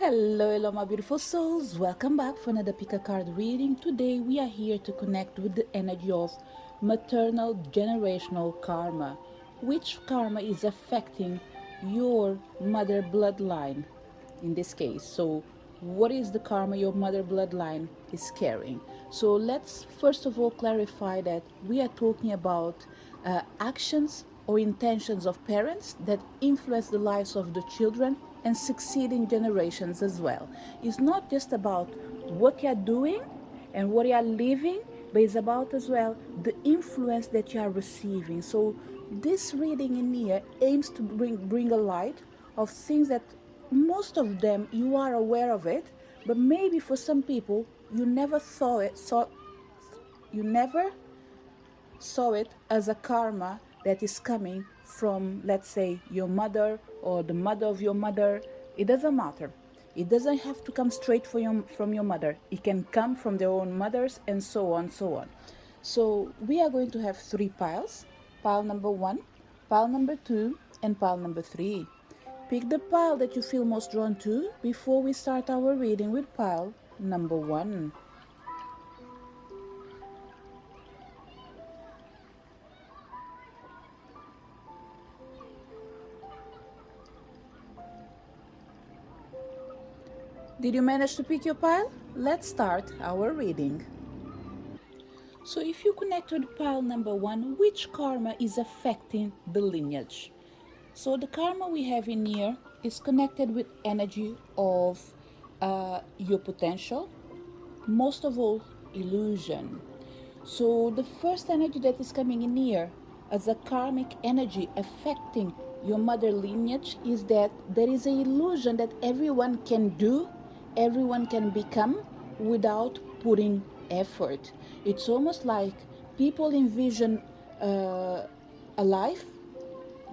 Hello, my beautiful souls. Welcome back for another pick a card reading. Today we are here to connect with the energy of maternal generational karma. Which karma is affecting your mother bloodline in this case? So, what is the karma your mother bloodline is carrying? So, let's first of all clarify that we are talking about actions or intentions of parents that influence the lives of the children and succeeding generations as well. It's not just about what you're doing and what you're living, but it's about as well the influence that you are receiving. So this reading in here aims to bring a light of things that most of them you are aware of it, but maybe for some people you never saw it as a karma that is coming from, let's say, your mother or the mother of your mother. It doesn't matter. It doesn't have to come straight from your mother. It can come from their own mothers and so on, so on. So we are going to have three piles. Pile number 1, pile number 2, and pile number 3. Pick the pile that you feel most drawn to before we start our reading with pile number 1. Did you manage to pick your pile? Let's start our reading. So if you connect with pile number 1, which karma is affecting the lineage? So the karma we have in here is connected with energy of your potential, most of all illusion. So the first energy that is coming in here as a karmic energy affecting your mother lineage is that there is an illusion that everyone can do, everyone can become without putting effort. It's almost like people envision a life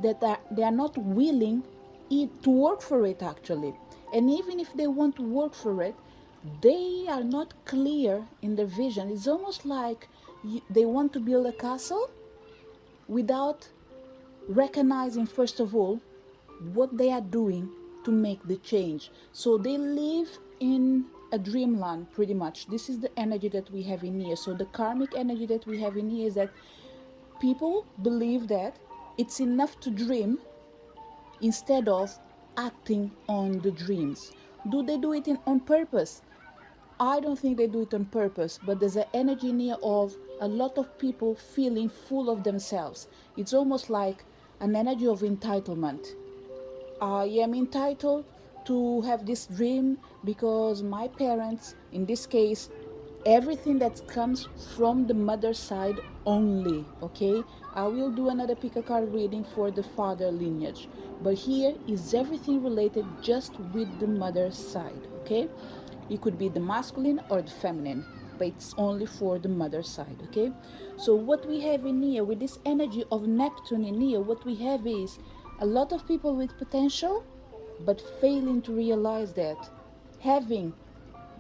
that they are not willing to work for it actually. And even if they want to work for it, they are not clear in their vision. It's almost like they want to build a castle without recognizing, first of all, what they are doing to make the change. So they live in a dreamland pretty much. This is the energy that we have in here. So the karmic energy that we have in here is that people believe that it's enough to dream instead of acting on the dreams. Do they do it on purpose? I don't think they do it on purpose, but there's an energy in here of a lot of people feeling full of themselves. It's almost like an energy of entitlement. I am entitled to have this dream because my parents, in this case, everything that comes from the mother side only, okay? I will do another pick a card reading for the father lineage, but here is everything related just with the mother side, okay? It could be the masculine or the feminine, but it's only for the mother side, okay? So what we have in here with this energy of Neptune in here, what we have is a lot of people with potential but failing to realize that having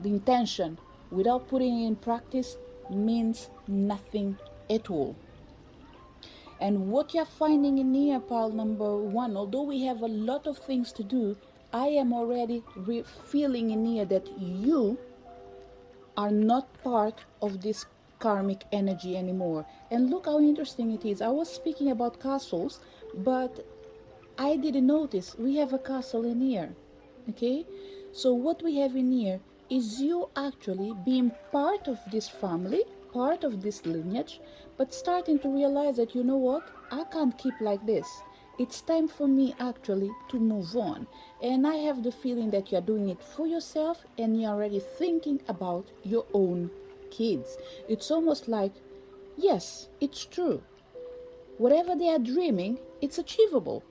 the intention without putting it in practice means nothing at all. And what you're finding in here, pile number 1, although we have a lot of things to do, I am already feeling in here that you are not part of this karmic energy anymore. And look how interesting it is. I was speaking about castles, but I didn't notice we have a castle in here. Okay? So what we have in here is you actually being part of this family, part of this lineage, but starting to realize that, you know what, I can't keep like this. It's time for me actually to move on. And I have the feeling that you're doing it for yourself and you're already thinking about your own kids. It's almost like, yes, it's true. Whatever they are dreaming, it's achievable.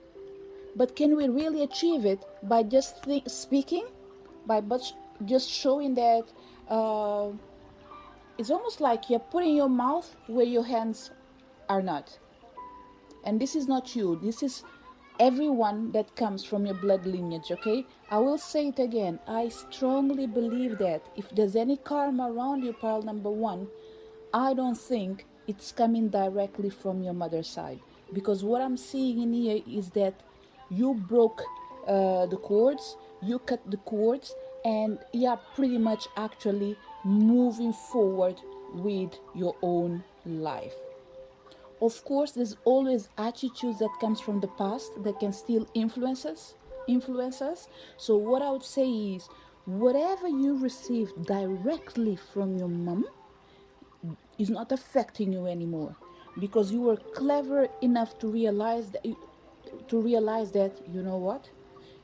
But can we really achieve it by just speaking? By just showing that it's almost like you're putting your mouth where your hands are not. And this is not you. This is everyone that comes from your blood lineage, okay? I will say it again. I strongly believe that if there's any karma around you, pile number 1, I don't think it's coming directly from your mother's side. Because what I'm seeing in here is that you broke the cords, you cut the cords, and you are pretty much actually moving forward with your own life. Of course, there's always attitudes that comes from the past that can still influence us. So what I would say is, whatever you receive directly from your mom is not affecting you anymore, because you were clever enough to realize that, you know what,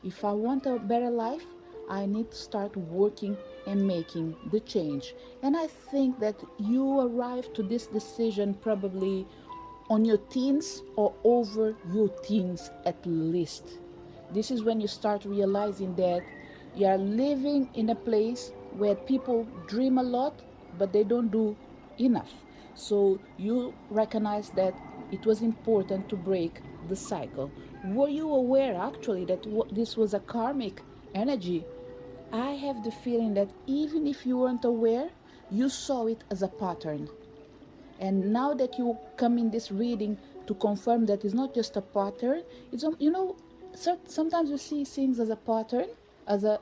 if I want a better life, I need to start working and making the change. And I think that you arrived to this decision probably on your teens or over your teens at least. This is when you start realizing that you are living in a place where people dream a lot, but they don't do enough. So you recognize that it was important to break the cycle. Were you aware actually that this was a karmic energy? I have the feeling that even if you weren't aware, you saw it as a pattern. And now that you come in this reading to confirm that it's not just a pattern, it's, sometimes we see things as a pattern, as a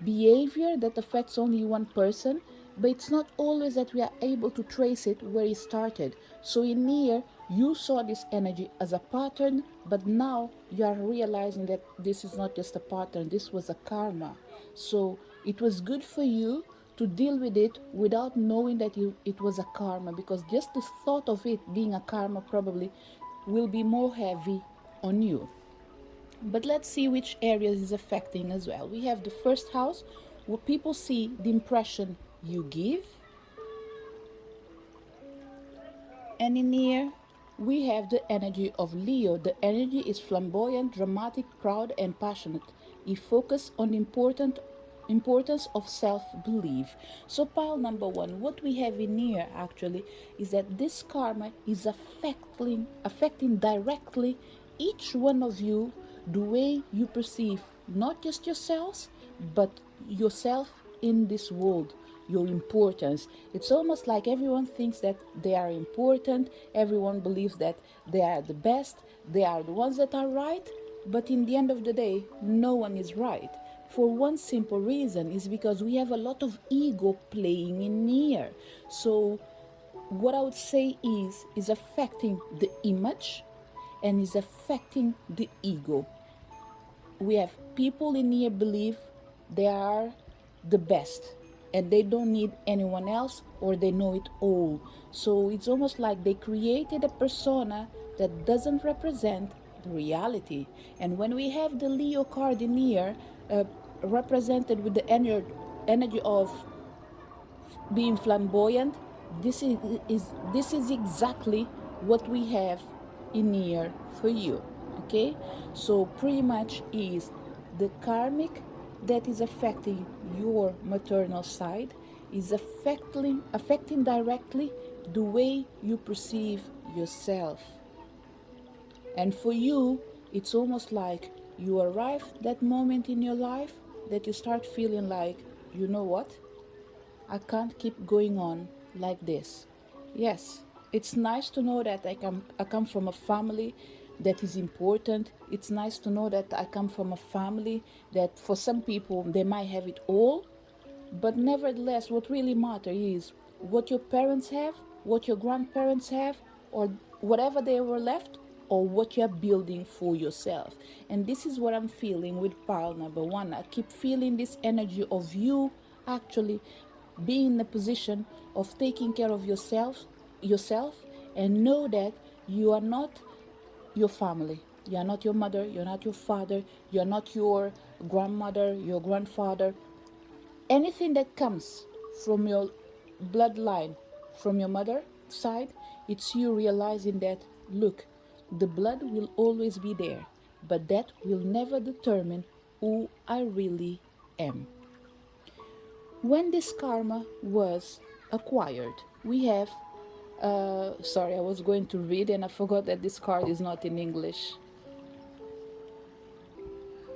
behavior that affects only one person, but it's not always that we are able to trace it where it started. So in here, you saw this energy as a pattern, but now you are realizing that this is not just a pattern, this was a karma. So it was good for you to deal with it without knowing that it was a karma, because just the thought of it being a karma probably will be more heavy on you. But let's see which areas is affecting as well. We have the first house, where people see the impression you give. And in here, we have the energy of Leo. The energy is flamboyant, dramatic, proud, and passionate. It focuses on the importance of self-belief. So pile number one, what we have in here actually is that this karma is affecting directly each one of you, the way you perceive not just yourselves, but yourself in this world, your importance. It's almost like everyone thinks that they are important, everyone believes that they are the best, they are the ones that are right, but in the end of the day, no one is right. For one simple reason, is because we have a lot of ego playing in here. So what I would say is affecting the image and is affecting the ego. We have people in here believe they are the best and they don't need anyone else, or they know it all. So it's almost like they created a persona that doesn't represent the reality. And when we have the Leo card in here, represented with the energy of being flamboyant, this is exactly what we have in here for you. Okay, so pretty much is the karmic that is affecting your maternal side is affecting directly the way you perceive yourself. And for you, it's almost like you arrive that moment in your life that you start feeling like, you know what, I can't keep going on like this. Yes, it's nice to know that I come from a family that is important. It's nice to know that I come from a family that for some people they might have it all, but nevertheless what really matters is what your parents have, what your grandparents have, or whatever they were left, or what you're building for yourself. And this is what I'm feeling with pile number one. I keep feeling this energy of you actually be in a position of taking care of yourself, and know that you are not your family. You are not your mother, you're not your father, you're not your grandmother, your grandfather. Anything that comes from your bloodline, from your mother side, it's you realizing that, look, the blood will always be there, but that will never determine who I really am. When this karma was acquired, we have, sorry, I was going to read and I forgot that this card is not in English.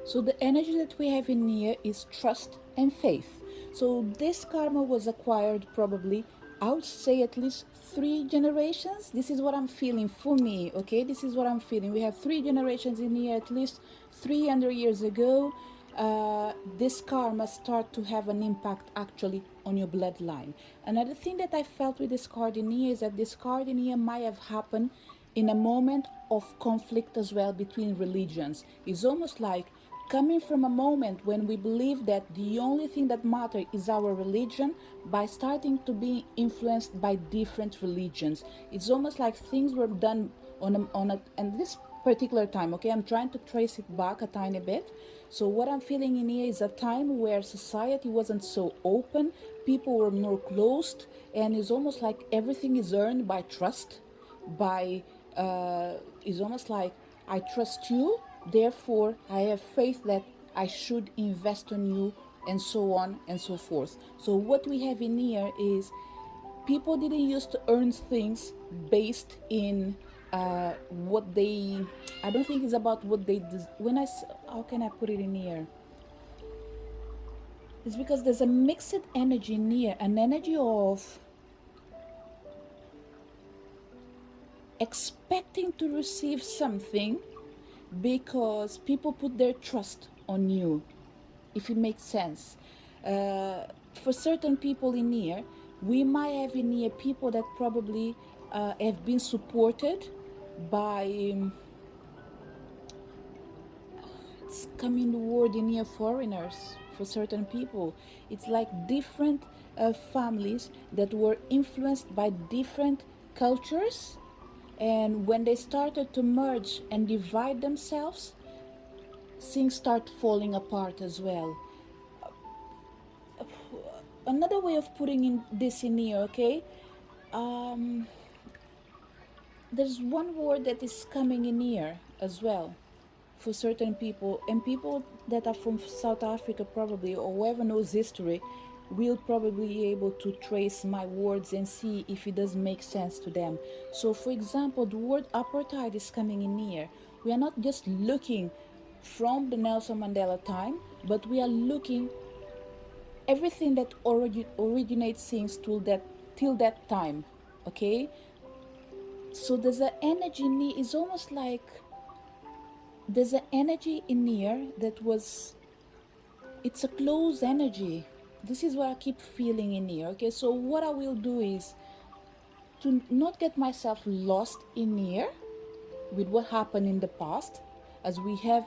So the energy that we have in here is trust and faith. So this karma was acquired probably, I would say, at least 3 generations. This is what I'm feeling for me, okay? This is what I'm feeling. We have 3 generations in here, at least 300 years ago. this karma start to have an impact actually on your bloodline. Another thing that I felt with this card in here is that this card in here might have happened in a moment of conflict as well between religions. It's almost like coming from a moment when we believe that the only thing that matters is our religion, by starting to be influenced by different religions. It's almost like things were done and this particular time, okay, I'm trying to trace it back a tiny bit. So what I'm feeling in here is a time where society wasn't so open, people were more closed, and it's almost like everything is earned by trust, by it's almost like I trust you, therefore I have faith that I should invest on you, and so on and so forth. So what we have in here is people didn't used to earn things based in what they, I don't think it's about what they when how can I put it in here, it's because there's a mixed energy in here, an energy of expecting to receive something because people put their trust on you, if it makes sense. For certain people in here, we might have in here people that probably have been supported by, it's coming the word in here, foreigners. For certain people, it's like different families that were influenced by different cultures, and when they started to merge and divide themselves, things start falling apart as well. Another way of putting in this in here, okay, there's one word that is coming in here as well for certain people, and people that are from South Africa probably, or whoever knows history, will probably be able to trace my words and see if it does make sense to them. So for example, the word apartheid is coming in here. We are not just looking from the Nelson Mandela time, but we are looking everything that originates since till that time, okay. So there's an energy in here, it's almost like there's an energy in here that was, it's a closed energy. This is what I keep feeling in here, okay. So what I will do is to not get myself lost in here with what happened in the past, as we have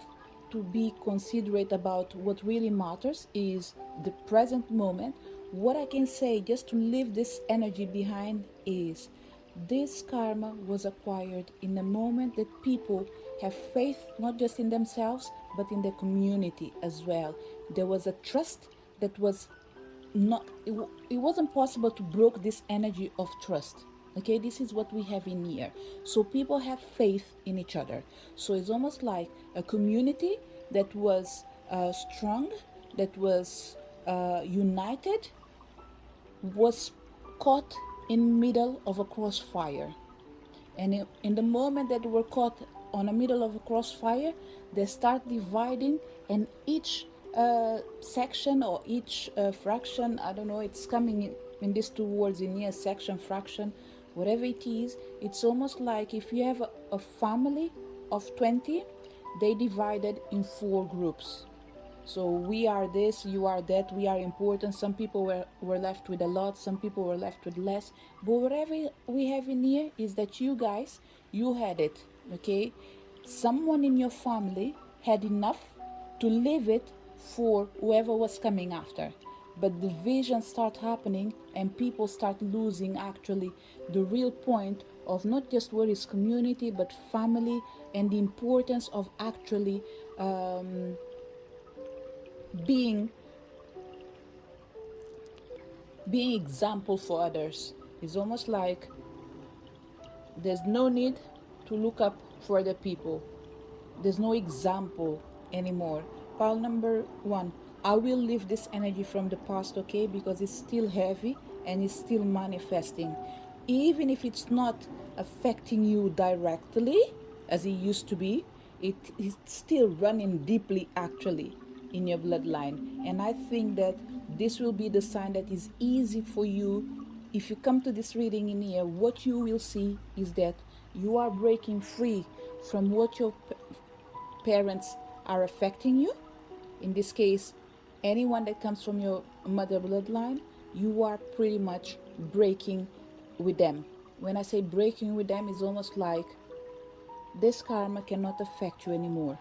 to be considerate about what really matters is the present moment. What I can say just to leave this energy behind is this karma was acquired in the moment that people have faith not just in themselves but in the community as well. There was a trust that was not, it wasn't possible to break this energy of trust, okay. This is what we have in here. So people have faith in each other, so it's almost like a community that was strong, that was united, was caught in middle of a crossfire, and in the moment that they were caught on the middle of a crossfire, they start dividing, and each section or each fraction, I don't know, it's coming in these two words in here, section, fraction, whatever it is. It's almost like if you have a family of 20, they divided in 4 groups. So we are this, you are that, we are important. Some people were left with a lot, some people were left with less. But whatever we have in here is that you guys, you had it, okay? Someone in your family had enough to leave it for whoever was coming after. But divisions start happening and people start losing actually the real point of not just what is community but family, and the importance of actually being example for others. It's almost like there's no need to look up for other people. There's no example anymore. Pile number 1, I will leave this energy from the past, okay, because it's still heavy and it's still manifesting. Even if it's not affecting you directly as it used to be, it is still running deeply actually in your bloodline. And I think that this will be the sign that is easy for you. If you come to this reading in here, what you will see is that you are breaking free from what your parents are affecting you. In this case, anyone that comes from your mother bloodline, you are pretty much breaking with them. When I say breaking with them, it's almost like this karma cannot affect you anymore.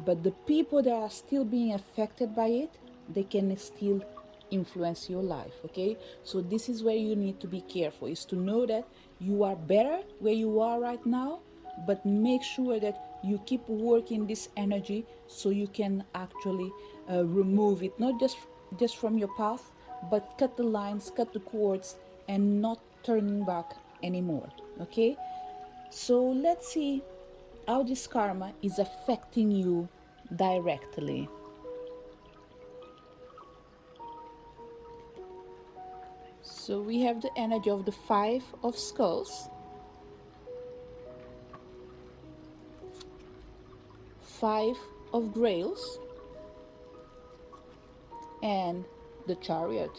But the people that are still being affected by it, they can still influence your life. Okay, so this is where you need to be careful, is to know that you are better where you are right now, but make sure that you keep working this energy so you can actually remove it, not just from your path, but cut the lines, cut the cords, and not turning back anymore. Okay, so let's see how this karma is affecting you directly. So we have the energy of the Five of Skulls, Five of Grails, and the Chariot.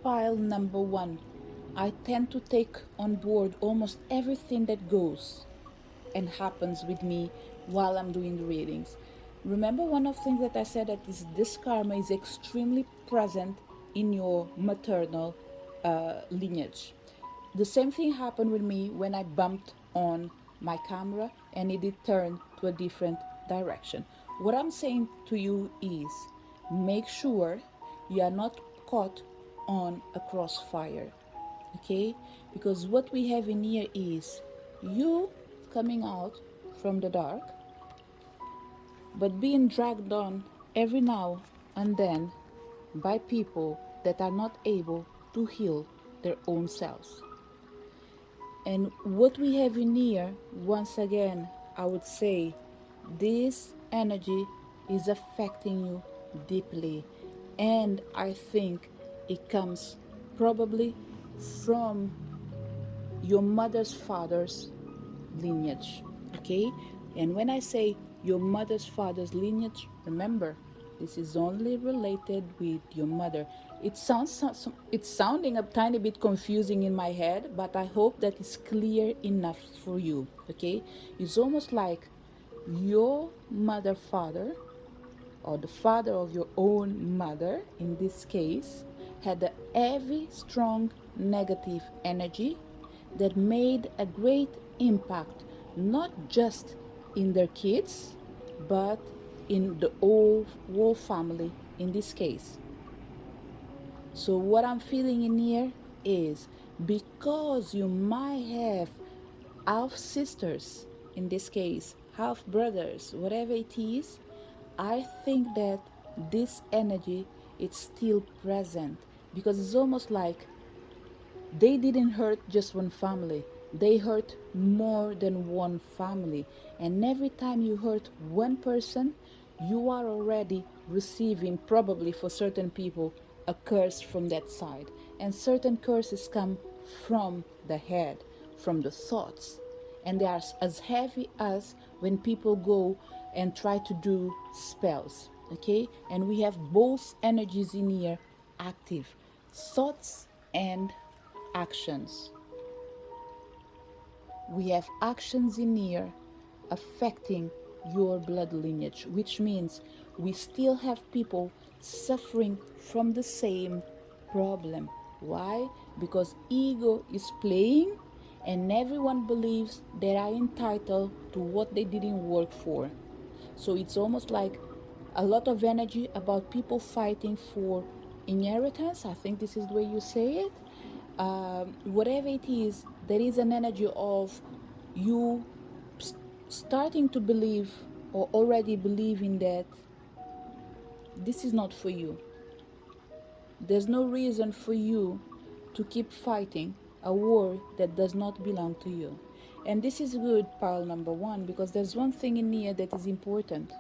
Pile number one. I tend to take on board almost everything that goes and happens with me while I'm doing the readings. Remember, one of the things that I said, that is this karma is extremely present in your maternal lineage. The same thing happened with me when I bumped on my camera and it did turn to a different direction. What I'm saying to you is, make sure you are not caught on a crossfire. Okay, because what we have in here is you coming out from the dark, but being dragged on every now and then by people that are not able to heal their own selves. And what we have in here, once again, I would say this energy is affecting you deeply. And I think it comes probably from your mother's father's lineage. Okay? And when I say your mother's father's lineage, remember, this is only related with your mother. It's sounding a tiny bit confusing in my head, but I hope that it's clear enough for you. Okay? It's almost like your mother father, or the father of your own mother in this case, had a heavy, strong negative energy that made a great impact, not just in their kids, but in the whole family in this case. So what I'm feeling in here is, because you might have half sisters, in this case, half brothers, whatever it is, I think that this energy is still present, because it's almost like they didn't hurt just one family. They hurt more than one family. And every time you hurt one person, you are already receiving, probably for certain people, a curse from that side. And certain curses come from the head, from the thoughts. And they are as heavy as when people go and try to do spells. Okay? And we have both energies in here active, thoughts and actions. We have actions in here affecting your blood lineage, which means we still have people suffering from the same problem. Why? Because ego is playing and everyone believes they are entitled to what they didn't work for. So it's almost like a lot of energy about people fighting for inheritance. I think this is the way you say it. Whatever it is, there is an energy of you starting to believe, or already believing, that this is not for you. There's no reason for you to keep fighting a war that does not belong to you. And this is good, pile number one, because there's one thing in here that is important,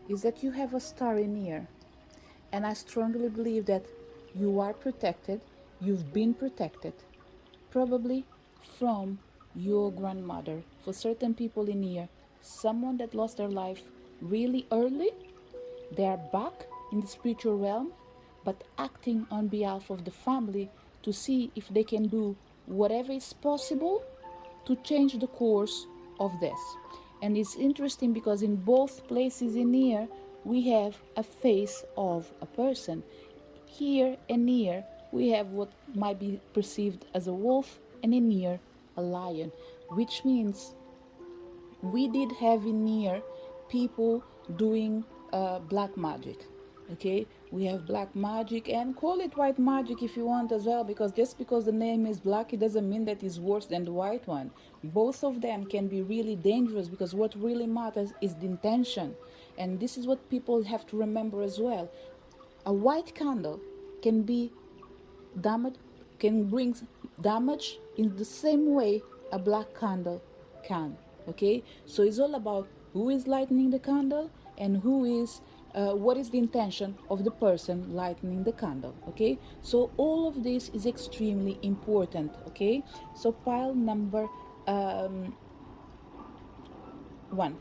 is that you have a star in here. And I strongly believe that you are protected, you've been protected, probably from your grandmother. For certain people in here, someone that lost their life really early, they are back in the spiritual realm, but acting on behalf of the family to see if they can do whatever is possible to change the course of this. And it's interesting because in both places in here, we have a face of a person. Here and here, we have what might be perceived as a wolf, and in here, a lion, which means we did have in here people doing black magic. Okay, we have black magic, and call it white magic if you want as well, because just because the name is black, it doesn't mean that it's worse than the white one. Both of them can be really dangerous, because what really matters is the intention. And this is what people have to remember as well. A white candle can be damage, can bring damage in the same way a black candle can. Okay, so it's all about who is lighting the candle, and who is what is the intention of the person lighting the candle. Okay, so all of this is extremely important. Okay, so pile number um, 1.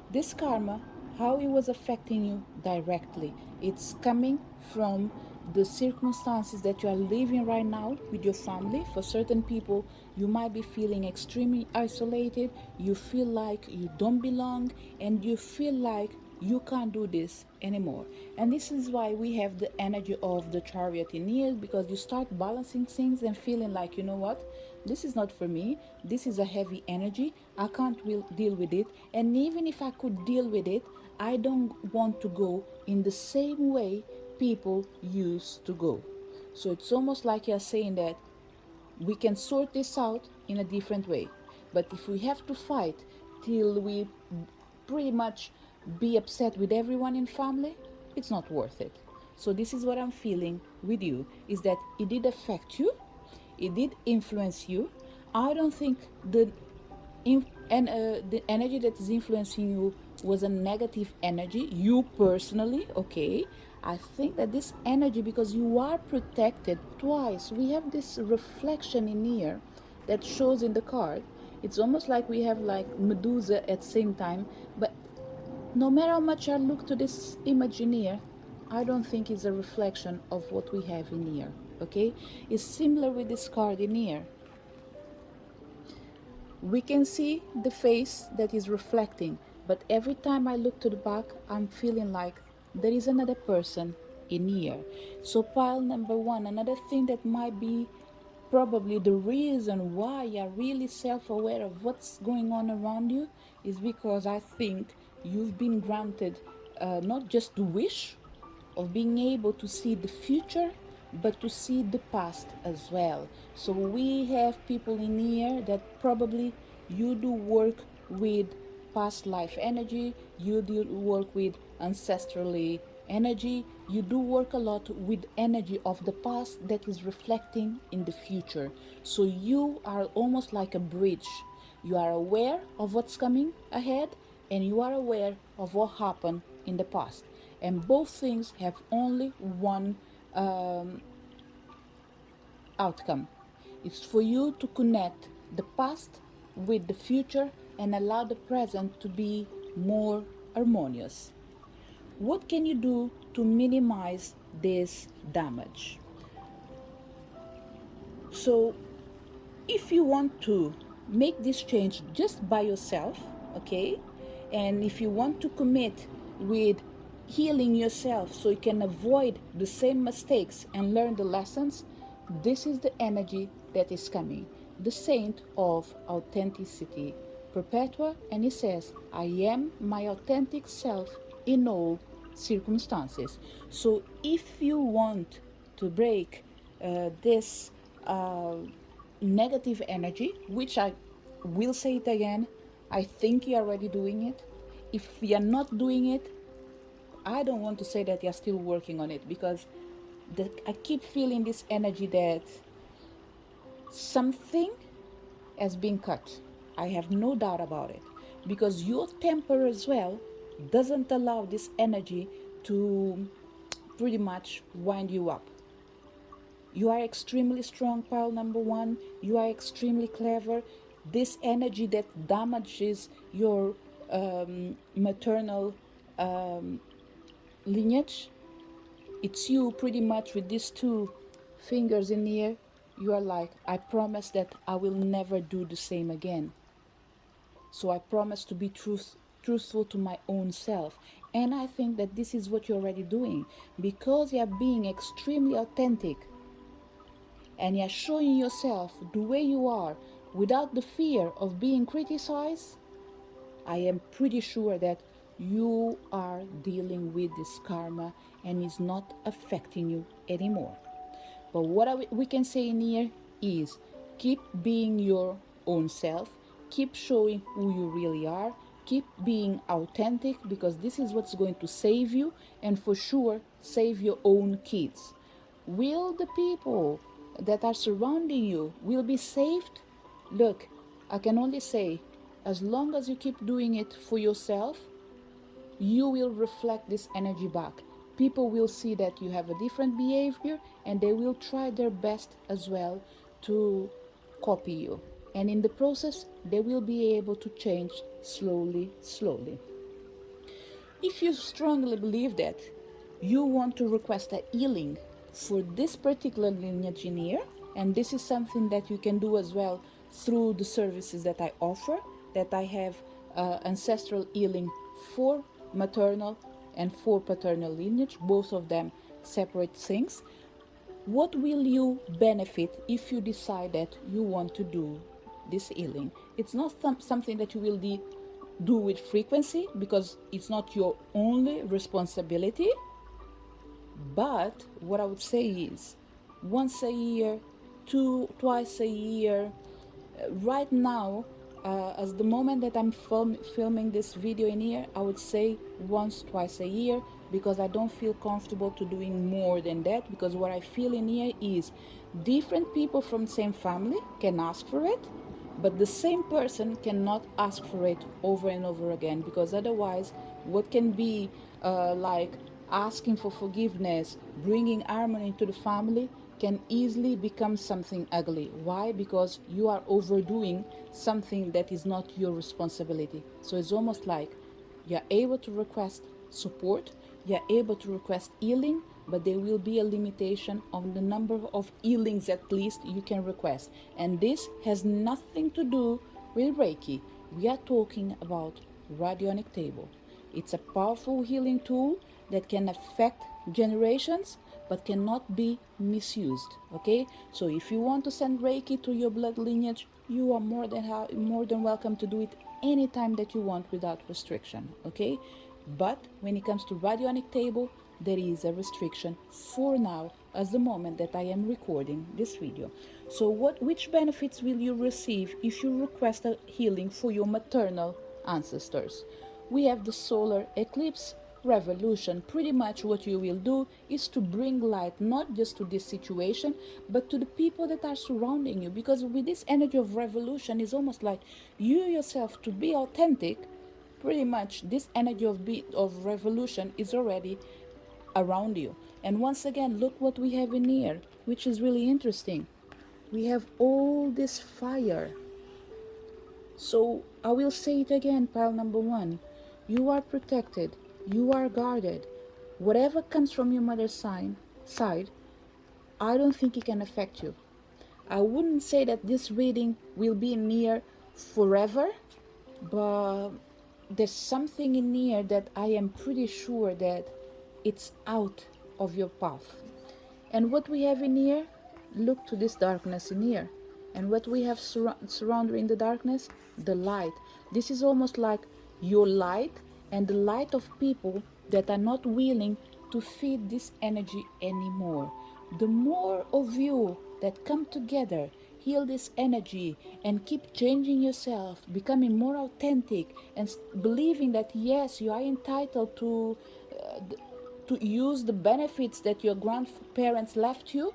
This karma, how it was affecting you directly. It's coming from the circumstances that you are living right now with your family. For certain people, you might be feeling extremely isolated. You feel like you don't belong, and you feel like you can't do this anymore. And this is why we have the energy of the chariot in here, because you start balancing things and feeling like, you know what, this is not for me, this is a heavy energy, I can't deal with it, and even if I could deal with it, I don't want to go in the same way people used to go. So it's almost like you're saying that we can sort this out in a different way. But if we have to fight till we pretty much be upset with everyone in family, it's not worth it. So this is what I'm feeling with you, is that it did affect you, it did influence you. I don't think the the energy that is influencing you was a negative energy, you personally. Okay, I think that this energy, because you are protected twice, we have this reflection in here that shows in the card. It's almost like we have like Medusa at the same time. But no matter how much I look to this image in here, I don't think it's a reflection of what we have in here. Okay, it's similar with this card in here. We can see the face that is reflecting, but every time I look to the back, I'm feeling like there is another person in here. So pile number 1, another thing that might be probably the reason why you're really self-aware of what's going on around you, is because I think you've been granted not just the wish of being able to see the future, but to see the past as well. So we have people in here that probably you do work with past life energy, you do work with ancestrally energy, you do work a lot with energy of the past that is reflecting in the future. So you are almost like a bridge. You are aware of what's coming ahead, and you are aware of what happened in the past. And both things have only one outcome. It's for you to connect the past with the future and allow the present to be more harmonious. What can you do to minimize this damage? So, if you want to make this change just by yourself, okay, and if you want to commit with healing yourself so you can avoid the same mistakes and learn the lessons, this is the energy that is coming. The Saint of Authenticity, Perpetua, and he says, I am my authentic self in all circumstances. So if you want to break this negative energy, which I will say it again, I think you're already doing it. If you're not doing it, I don't want to say that you're still working on it, because I keep feeling this energy that something has been cut. I have no doubt about it, because your temper as well doesn't allow this energy to pretty much wind you up. You are extremely strong, pile number 1. You are extremely clever. This energy that damages your maternal lineage, it's you pretty much with these 2 fingers in the air. You are like, I promise that I will never do the same again. So I promise to be truthful to my own self. And I think that this is what you're already doing, because you're being extremely authentic and you're showing yourself the way you are without the fear of being criticized. I am pretty sure that you are dealing with this karma and it's not affecting you anymore. But what we can say in here is keep being your own self, keep showing who you really are, keep being authentic, because this is what's going to save you and for sure save your own kids. Will the people that are surrounding you will be saved? Look, I can only say, as long as you keep doing it for yourself, you will reflect this energy back. People will see that you have a different behavior and they will try their best as well to copy you. And in the process, they will be able to change slowly, slowly. If you strongly believe that you want to request a healing for this particular lineage in here, and this is something that you can do as well through the services that I offer, that I have ancestral healing for maternal and for paternal lineage, both of them separate things. What will you benefit if you decide that you want to do this healing? It's not something that you will do with frequency, because it's not your only responsibility. But what I would say is once a year, twice a year. Right now, as the moment that I'm filming this video in here, I would say once, twice a year, because I don't feel comfortable to doing more than that, because what I feel in here is different people from the same family can ask for it, but the same person cannot ask for it over and over again, because otherwise what can be like asking for forgiveness, bringing harmony to the family, can easily become something ugly. Why? Because you are overdoing something that is not your responsibility. So it's almost like you're able to request support, you're able to request healing, but there will be a limitation on the number of healings at least you can request. And this has nothing to do with Reiki. We are talking about radionic table. It's a powerful healing tool that can affect generations but cannot be misused. Okay, so if you want to send Reiki to your blood lineage, you are more than welcome to do it anytime that you want without restriction. Okay, but when it comes to radionic table, there is a restriction for now, as the moment that I am recording this video. So which benefits will you receive if you request a healing for your maternal ancestors? We have the solar eclipse revolution. Pretty much what you will do is to bring light not just to this situation, but to the people that are surrounding you, because with this energy of revolution is almost like you yourself, to be authentic, pretty much this energy of revolution is already around you. And once again, look what we have in here, which is really interesting. We have all this fire. So I will say it again, pile number one. You are protected. You are guarded. Whatever comes from your mother's side, I don't think it can affect you. I wouldn't say that this reading will be near forever, but there's something in here that I am pretty sure that it's out of your path. And what we have in here, look to this darkness in here. And what we have surrounding the darkness, the light. This is almost like your light and the light of people that are not willing to feed this energy anymore. The more of you that come together, heal this energy and keep changing yourself, becoming more authentic and believing that yes, you are entitled to use the benefits that your grandparents left you.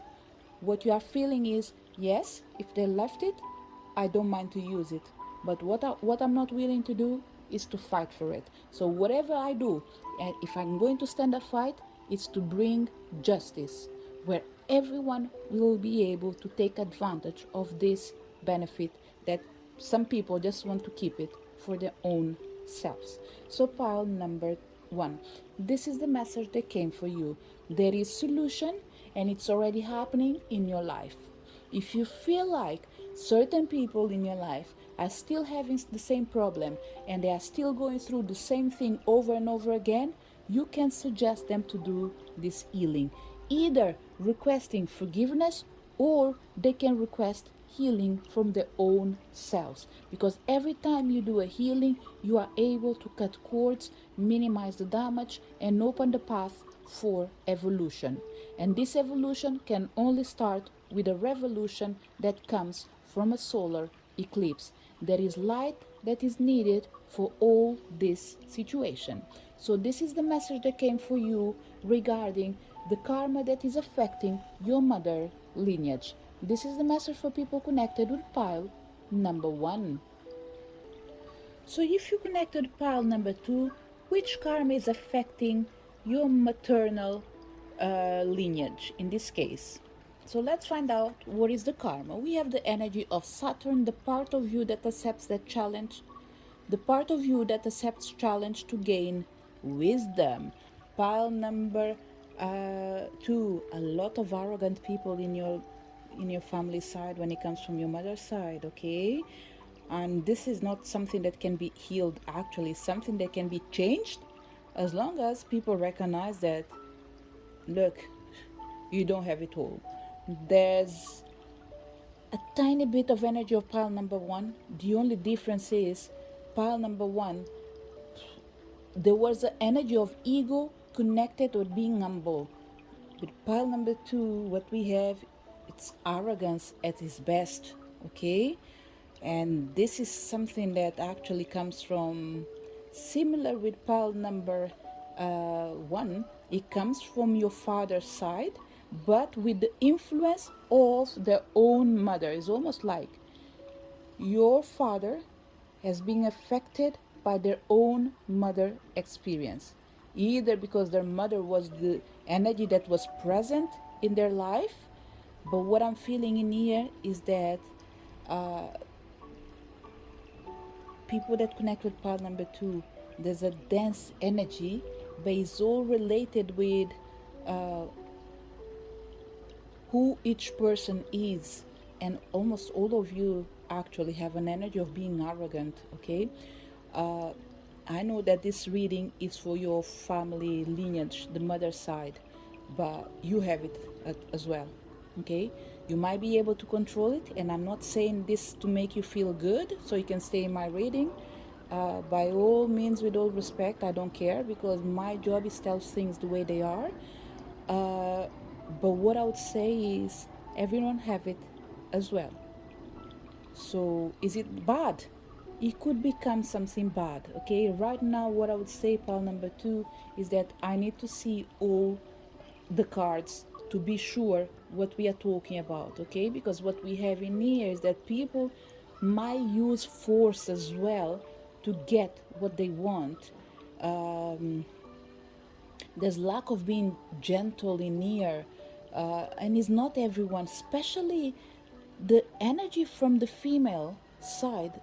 What you are feeling is, yes, if they left it, I don't mind to use it. But what I'm not willing to do is to fight for it. So whatever I do, and if I'm going to stand a fight, it's to bring justice, where everyone will be able to take advantage of this benefit that some people just want to keep it for their own selves. So pile number one, this is the message that came for you. There is solution and it's already happening in your life. If you feel like certain people in your life are still having the same problem and they are still going through the same thing over and over again, you can suggest them to do this healing, either requesting forgiveness or they can request healing from their own selves, because every time you do a healing you are able to cut cords, minimize the damage, and open the path for evolution. And this evolution can only start with a revolution that comes from a solar eclipse. There is light that is needed for all this situation. So this is the message that came for you regarding the karma that is affecting your mother lineage. This is the message for people connected with pile number 1. So if you connected pile number 2, which karma is affecting your maternal lineage in this case? So let's find out what is the karma. We have the energy of Saturn, the part of you that accepts that challenge, the part of you that accepts challenge to gain wisdom. Pile number 2, a lot of arrogant people in your family side when it comes from your mother's side, okay? And this is not something that can be healed, actually something that can be changed as long as people recognize that, look, you don't have it all. There's a tiny bit of energy of pile number 1. The only difference is pile number 1, there was an energy of ego connected with being humble. With pile number 2, what we have, it's arrogance at its best, okay? And this is something that actually comes from, similar with pile number 1, it comes from your father's side, but with the influence of their own mother. It's almost like your father has been affected by their own mother experience, either because their mother was the energy that was present in their life. But what I'm feeling in here is that people that connect with part number 2, there's a dense energy, but it's all related with who each person is. And almost all of you actually have an energy of being arrogant, okay? I know that this reading is for your family lineage, the mother side, but you have it as well, okay? You might be able to control it, and I'm not saying this to make you feel good so you can stay in my reading. By all means, with all respect, I don't care, because my job is tell things the way they are. But what I would say is everyone have it as well. So is it bad? It could become something bad, okay? Right now, what I would say, pile number 2, is that I need to see all the cards to be sure what we are talking about, okay? Because what we have in here is that people might use force as well to get what they want. There's lack of being gentle in here, and it's not everyone, especially the energy from the female side.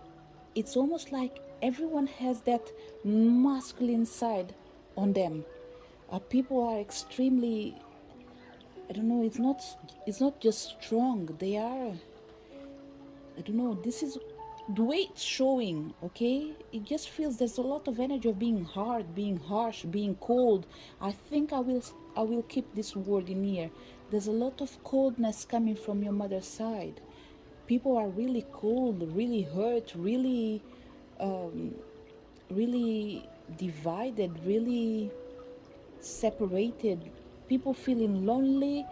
It's almost like everyone has that masculine side on them. People are extremely, I don't know, it's not just strong, they are, I don't know, this is the way it's showing, okay? It just feels there's a lot of energy of being hard, being harsh, being cold. I think I will keep this word in here. There's a lot of coldness coming from your mother's side. People are really cold, really hurt, really divided, really separated. People feeling lonely,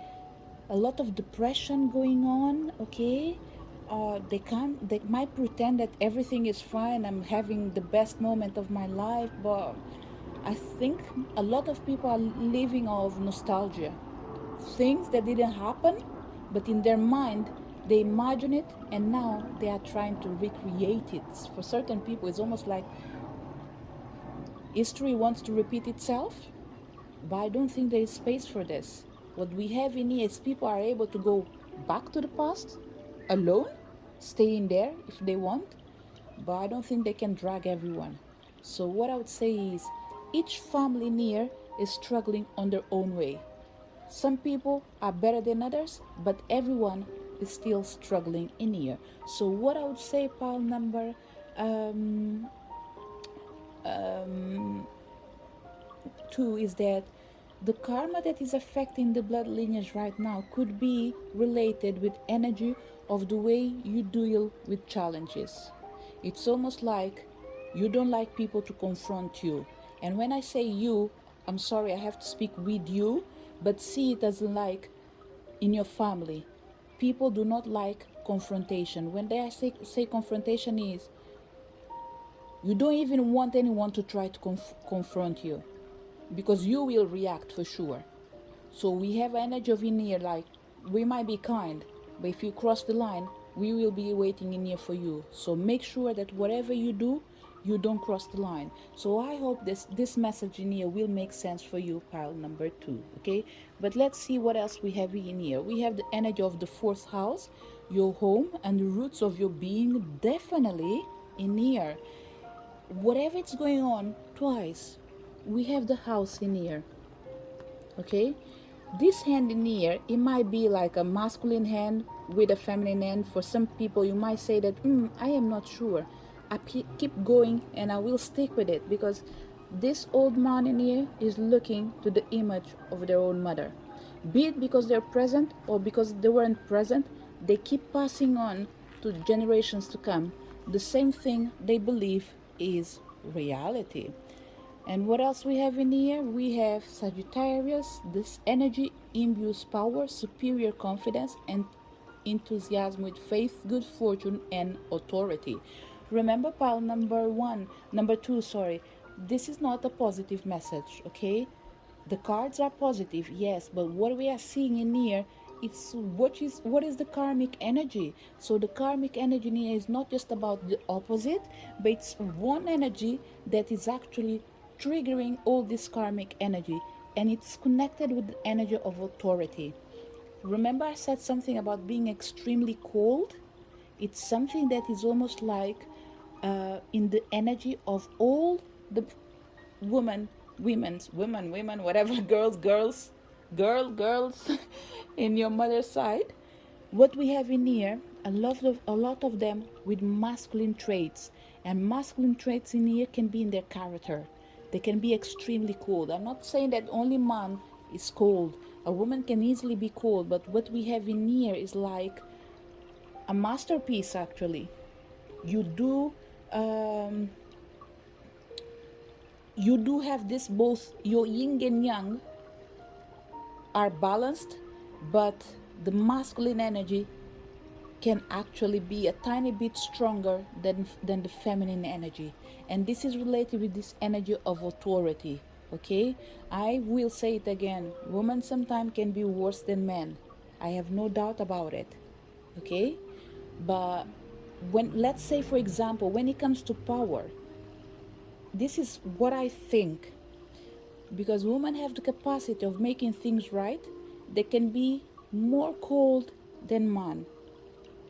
a lot of depression going on, okay? They might pretend that everything is fine, I'm having the best moment of my life, but I think a lot of people are living off nostalgia. Things that didn't happen, but in their mind, they imagine it, and now they are trying to recreate it. For certain people, it's almost like history wants to repeat itself, but I don't think there is space for this. What we have in here is people are able to go back to the past alone, stay in there if they want, but I don't think they can drag everyone. So what I would say is each family in here is struggling on their own way. Some people are better than others, but everyone is still struggling in here. So what I would say, pile number um, um, 2 is that the karma that is affecting the blood lineage right now could be related with energy of the way you deal with challenges. It's almost like you don't like people to confront you. And when I say you, I'm sorry, I have to speak with you, but see it as like in your family. People do not like confrontation. When they say confrontation is you don't even want anyone to try to confront you because you will react for sure. So we have energy of in here like we might be kind, but if you cross the line, we will be waiting in here for you. So make sure that whatever you do, you don't cross the line. So I hope this message in here will make sense for you, pile number 2. Okay, but let's see what else we have in here. We have the energy of the 4th house, your home, and the roots of your being definitely in here. Whatever it's going on, twice we have the house in here. Okay, this hand in here, it might be like a masculine hand with a feminine hand. For some people you might say that I am not sure. I keep going and I will stick with it because this old man in here is looking to the image of their own mother, be it because they're present or because they weren't present. They keep passing on to generations to come the same thing they believe is reality. And what else we have in here? We have Sagittarius. This energy imbues power, superior confidence, and enthusiasm with faith, good fortune, and authority. Remember, pile number two, sorry. This is not a positive message, okay? The cards are positive, yes, but what we are seeing in here, it's what is the karmic energy. So the karmic energy in here is not just about the opposite, but it's one energy that is actually triggering all this karmic energy, and it's connected with the energy of authority. Remember I said something about being extremely cold? It's something that is almost like in the energy of all the women, women, whatever, girls, in your mother's side. What we have in here, a lot of them with masculine traits, and masculine traits in here can be in their character. They can be extremely cold. I'm not saying that only man is cold. A woman can easily be cold, but what we have in here is like a masterpiece actually. You do um, you do have this, both your yin and yang are balanced, but the masculine energy can actually be a tiny bit stronger than the feminine energy. And this is related with this energy of authority. Okay, I will say it again, women sometimes can be worse than men. I have no doubt about it. Okay, but when, let's say for example, when it comes to power, this is what I think, because women have the capacity of making things right. They can be more cold than man.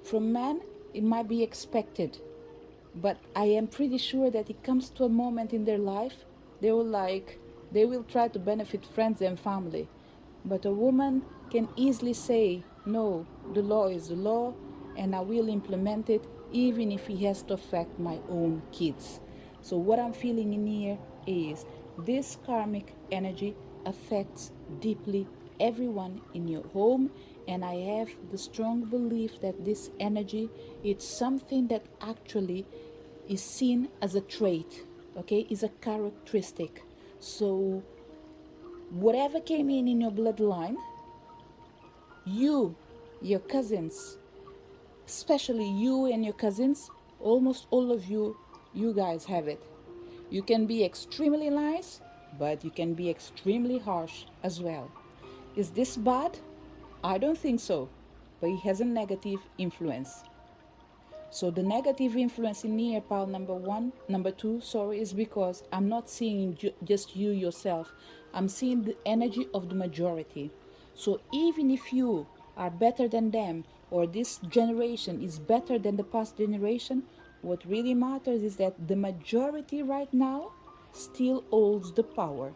From men it might be expected, but I am pretty sure that it comes to a moment in their life they will try to benefit friends and family. But a woman can easily say no, the law is the law, and I will implement it even if it has to affect my own kids. So what I'm feeling in here is this karmic energy affects deeply everyone in your home, and I have the strong belief that this energy, it's something that actually is seen as a trait, okay, is a characteristic. So whatever came in your bloodline, you, your cousins, especially you and your cousins, almost all of you guys have it. You can be extremely nice, but you can be extremely harsh as well. Is this bad? I don't think so, but it has a negative influence. So the negative influence in here, pile number two, sorry, is because I'm not seeing just you yourself. I'm seeing the energy of the majority. So even if you are better than them, or this generation is better than the past generation, what really matters is that the majority right now still holds the power.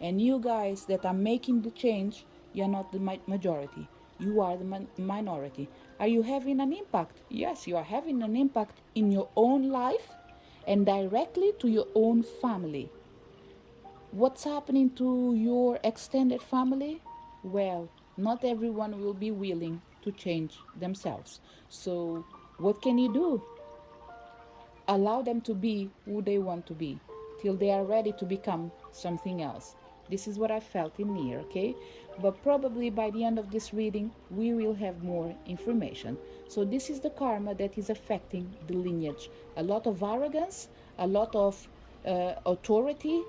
And you guys that are making the change, you're not the majority. You are the minority. Are you having an impact? Yes, you are having an impact in your own life and directly to your own family. What's happening to your extended family? Well, not everyone will be willing to change themselves. So, what can you do? Allow them to be who they want to be till they are ready to become something else. This is what I felt in here, okay? But probably by the end of this reading, we will have more information. So, this is the karma that is affecting the lineage. A lot of arrogance, a lot of authority,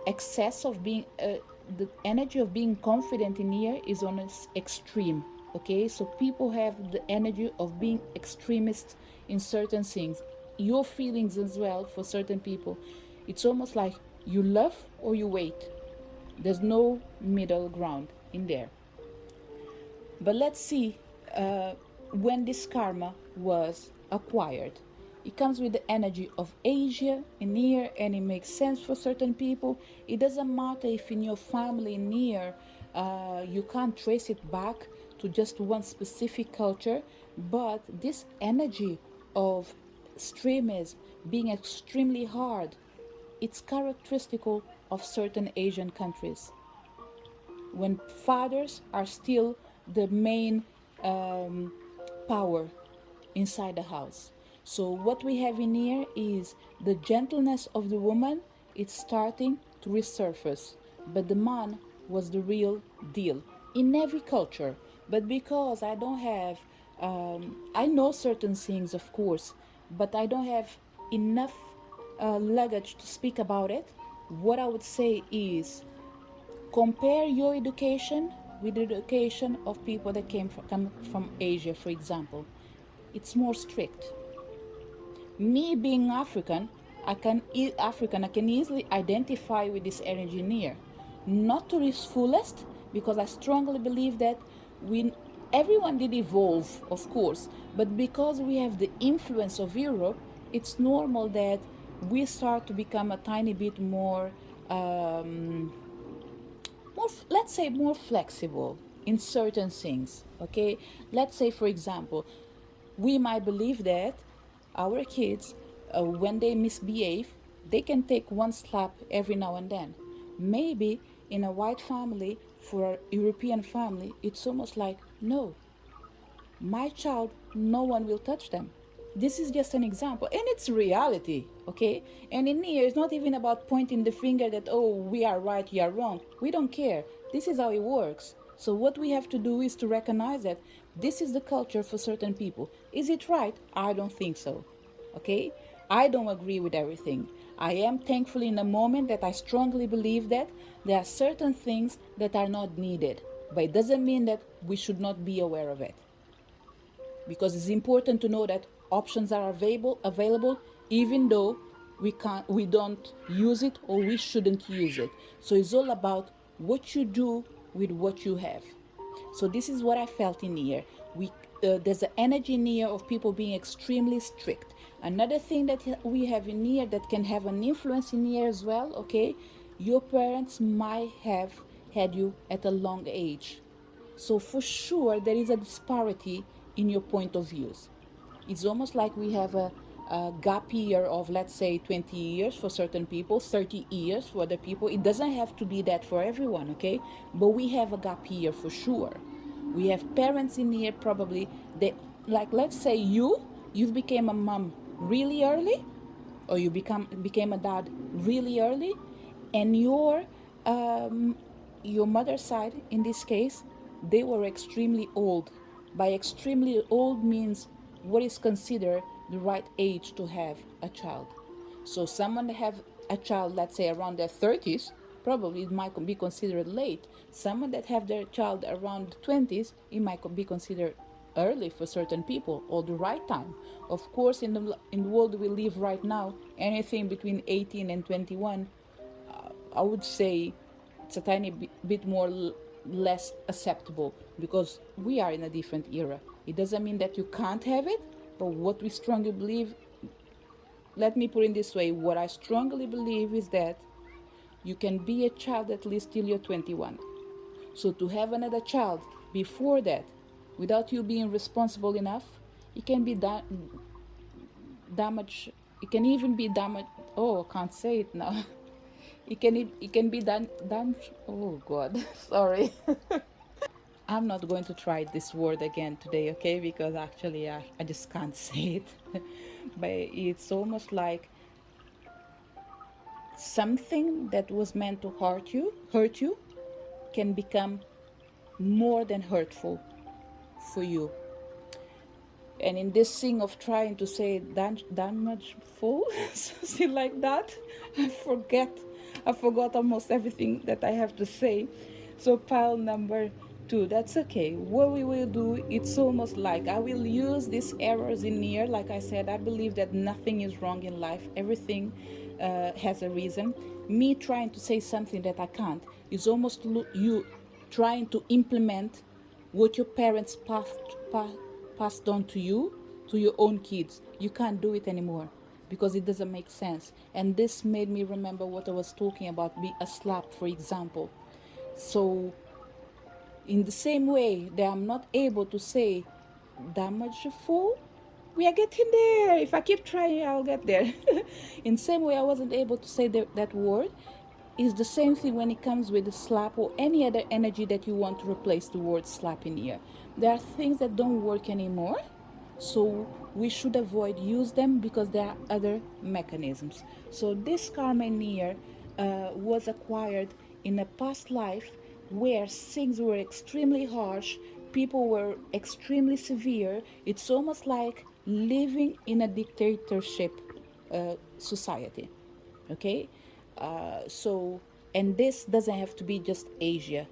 excess of being, the energy of being confident in here is on an extreme, okay? So, people have the energy of being extremists in certain things. Your feelings as well for certain people, it's almost like you love or you wait. There's no middle ground in there. But let's see when this karma was acquired. It comes with the energy of Asia in here, and it makes sense for certain people. It doesn't matter if in your family in here you can't trace it back to just one specific culture, but this energy of extremism being extremely hard, it's characteristic of certain Asian countries when fathers are still the main power inside the house. So what we have in here is the gentleness of the woman. It's starting to resurface, but the man was the real deal in every culture. But because I don't have, I know certain things, of course, but I don't have enough luggage to speak about it. What I would say is compare your education with the education of people that come from Asia, for example. It's more strict. Me being African, I can easily identify with this energy near. Not to its fullest, because I strongly believe that we everyone did evolve, of course, but because we have the influence of Europe, it's normal that we start to become a tiny bit more let's say more flexible in certain things, okay? Let's say, for example, we might believe that our kids, when they misbehave, they can take one slap every now and then. Maybe in a white family, for a European family, it's almost like, no, my child, no one will touch them. This is just an example, and it's reality, okay? And in here, it's not even about pointing the finger that, oh, we are right, you are wrong. We don't care. This is how it works. So what we have to do is to recognize that this is the culture for certain people. Is it right? I don't think so, okay? I don't agree with everything. I am thankful in a moment that I strongly believe that there are certain things that are not needed, but it doesn't mean that we should not be aware of it, because it's important to know that options are available even though we don't use it or we shouldn't use it. So it's all about what you do with what you have. So this is what I felt in here. There's an energy in here of people being extremely strict. Another thing that we have in here that can have an influence in here as well, okay? Your parents might have had you at a long age. So for sure, there is a disparity in your point of views. It's almost like we have a gap year of, let's say, 20 years for certain people, 30 years for other people. It doesn't have to be that for everyone, okay? But we have a gap year for sure. We have parents in here probably that, like, let's say you've became a mom really early, or you became a dad really early, and your mother's side, in this case, they were extremely old. By extremely old means what is considered the right age to have a child. So someone that have a child, let's say around their 30s, probably it might be considered late. Someone that have their child around the 20s, it might be considered early for certain people, or the right time. Of course, in the world we live right now, anything between 18 and 21, I would say it's a tiny bit more less acceptable, because we are in a different era. It doesn't mean that you can't have it, but what we strongly believe, let me put it this way, what I strongly believe is that you can be a child at least till you're 21. So to have another child before that, without you being responsible enough, it can be damage. It can even be damage. Oh, I can't say it now. It can be done. Oh God, sorry. I'm not going to try this word again today, okay? Because actually, I just can't say it. But it's almost like something that was meant to hurt you, can become more than hurtful for you. And in this thing of trying to say damageful, something like that, I forget. I forgot almost everything that I have to say. So pile number 2, that's okay. What we will do, it's almost like I will use these errors in here. Like I said, I believe that nothing is wrong in life. Everything has a reason. Me trying to say something that I can't is almost you trying to implement what your parents passed on to you, to your own kids. You can't do it anymore because it doesn't make sense. And this made me remember what I was talking about, be a slap, for example. So, in the same way that I'm not able to say damageful, we are getting there. If I keep trying, I'll get there. In the same way, I wasn't able to say that word. Is the same thing when it comes with the slap or any other energy that you want to replace the word slap in here. There are things that don't work anymore, so we should avoid use them because there are other mechanisms. So this karma in here was acquired in a past life where things were extremely harsh, people were extremely severe. It's almost like living in a dictatorship society. Okay, so, and this doesn't have to be just Asia.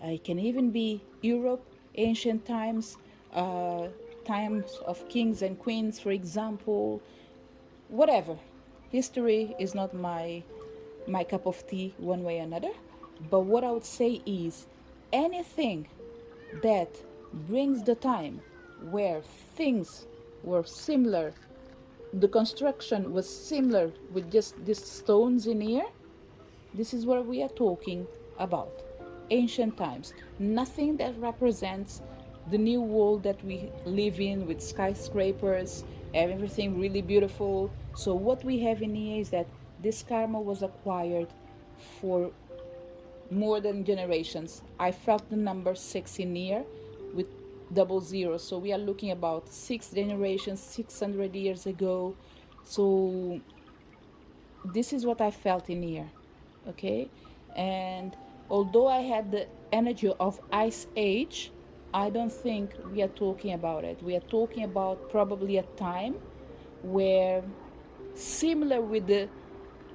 It can even be Europe, ancient times, uh, times of kings and queens, for example. Whatever. History is not my cup of tea one way or another. But what I would say is anything that brings the time where things were similar, the construction was similar with just these stones in here, this is what we are talking about. Ancient times. Nothing that represents the new world that we live in with skyscrapers, everything really beautiful. So, what we have in here is that this karma was acquired for more than generations. I felt the number 6 in here with double zero. So, we are looking about 6 generations, 600 years ago. So, this is what I felt in here, okay? And although I had the energy of Ice Age, I don't think we are talking about it. We are talking about probably a time where, similar with the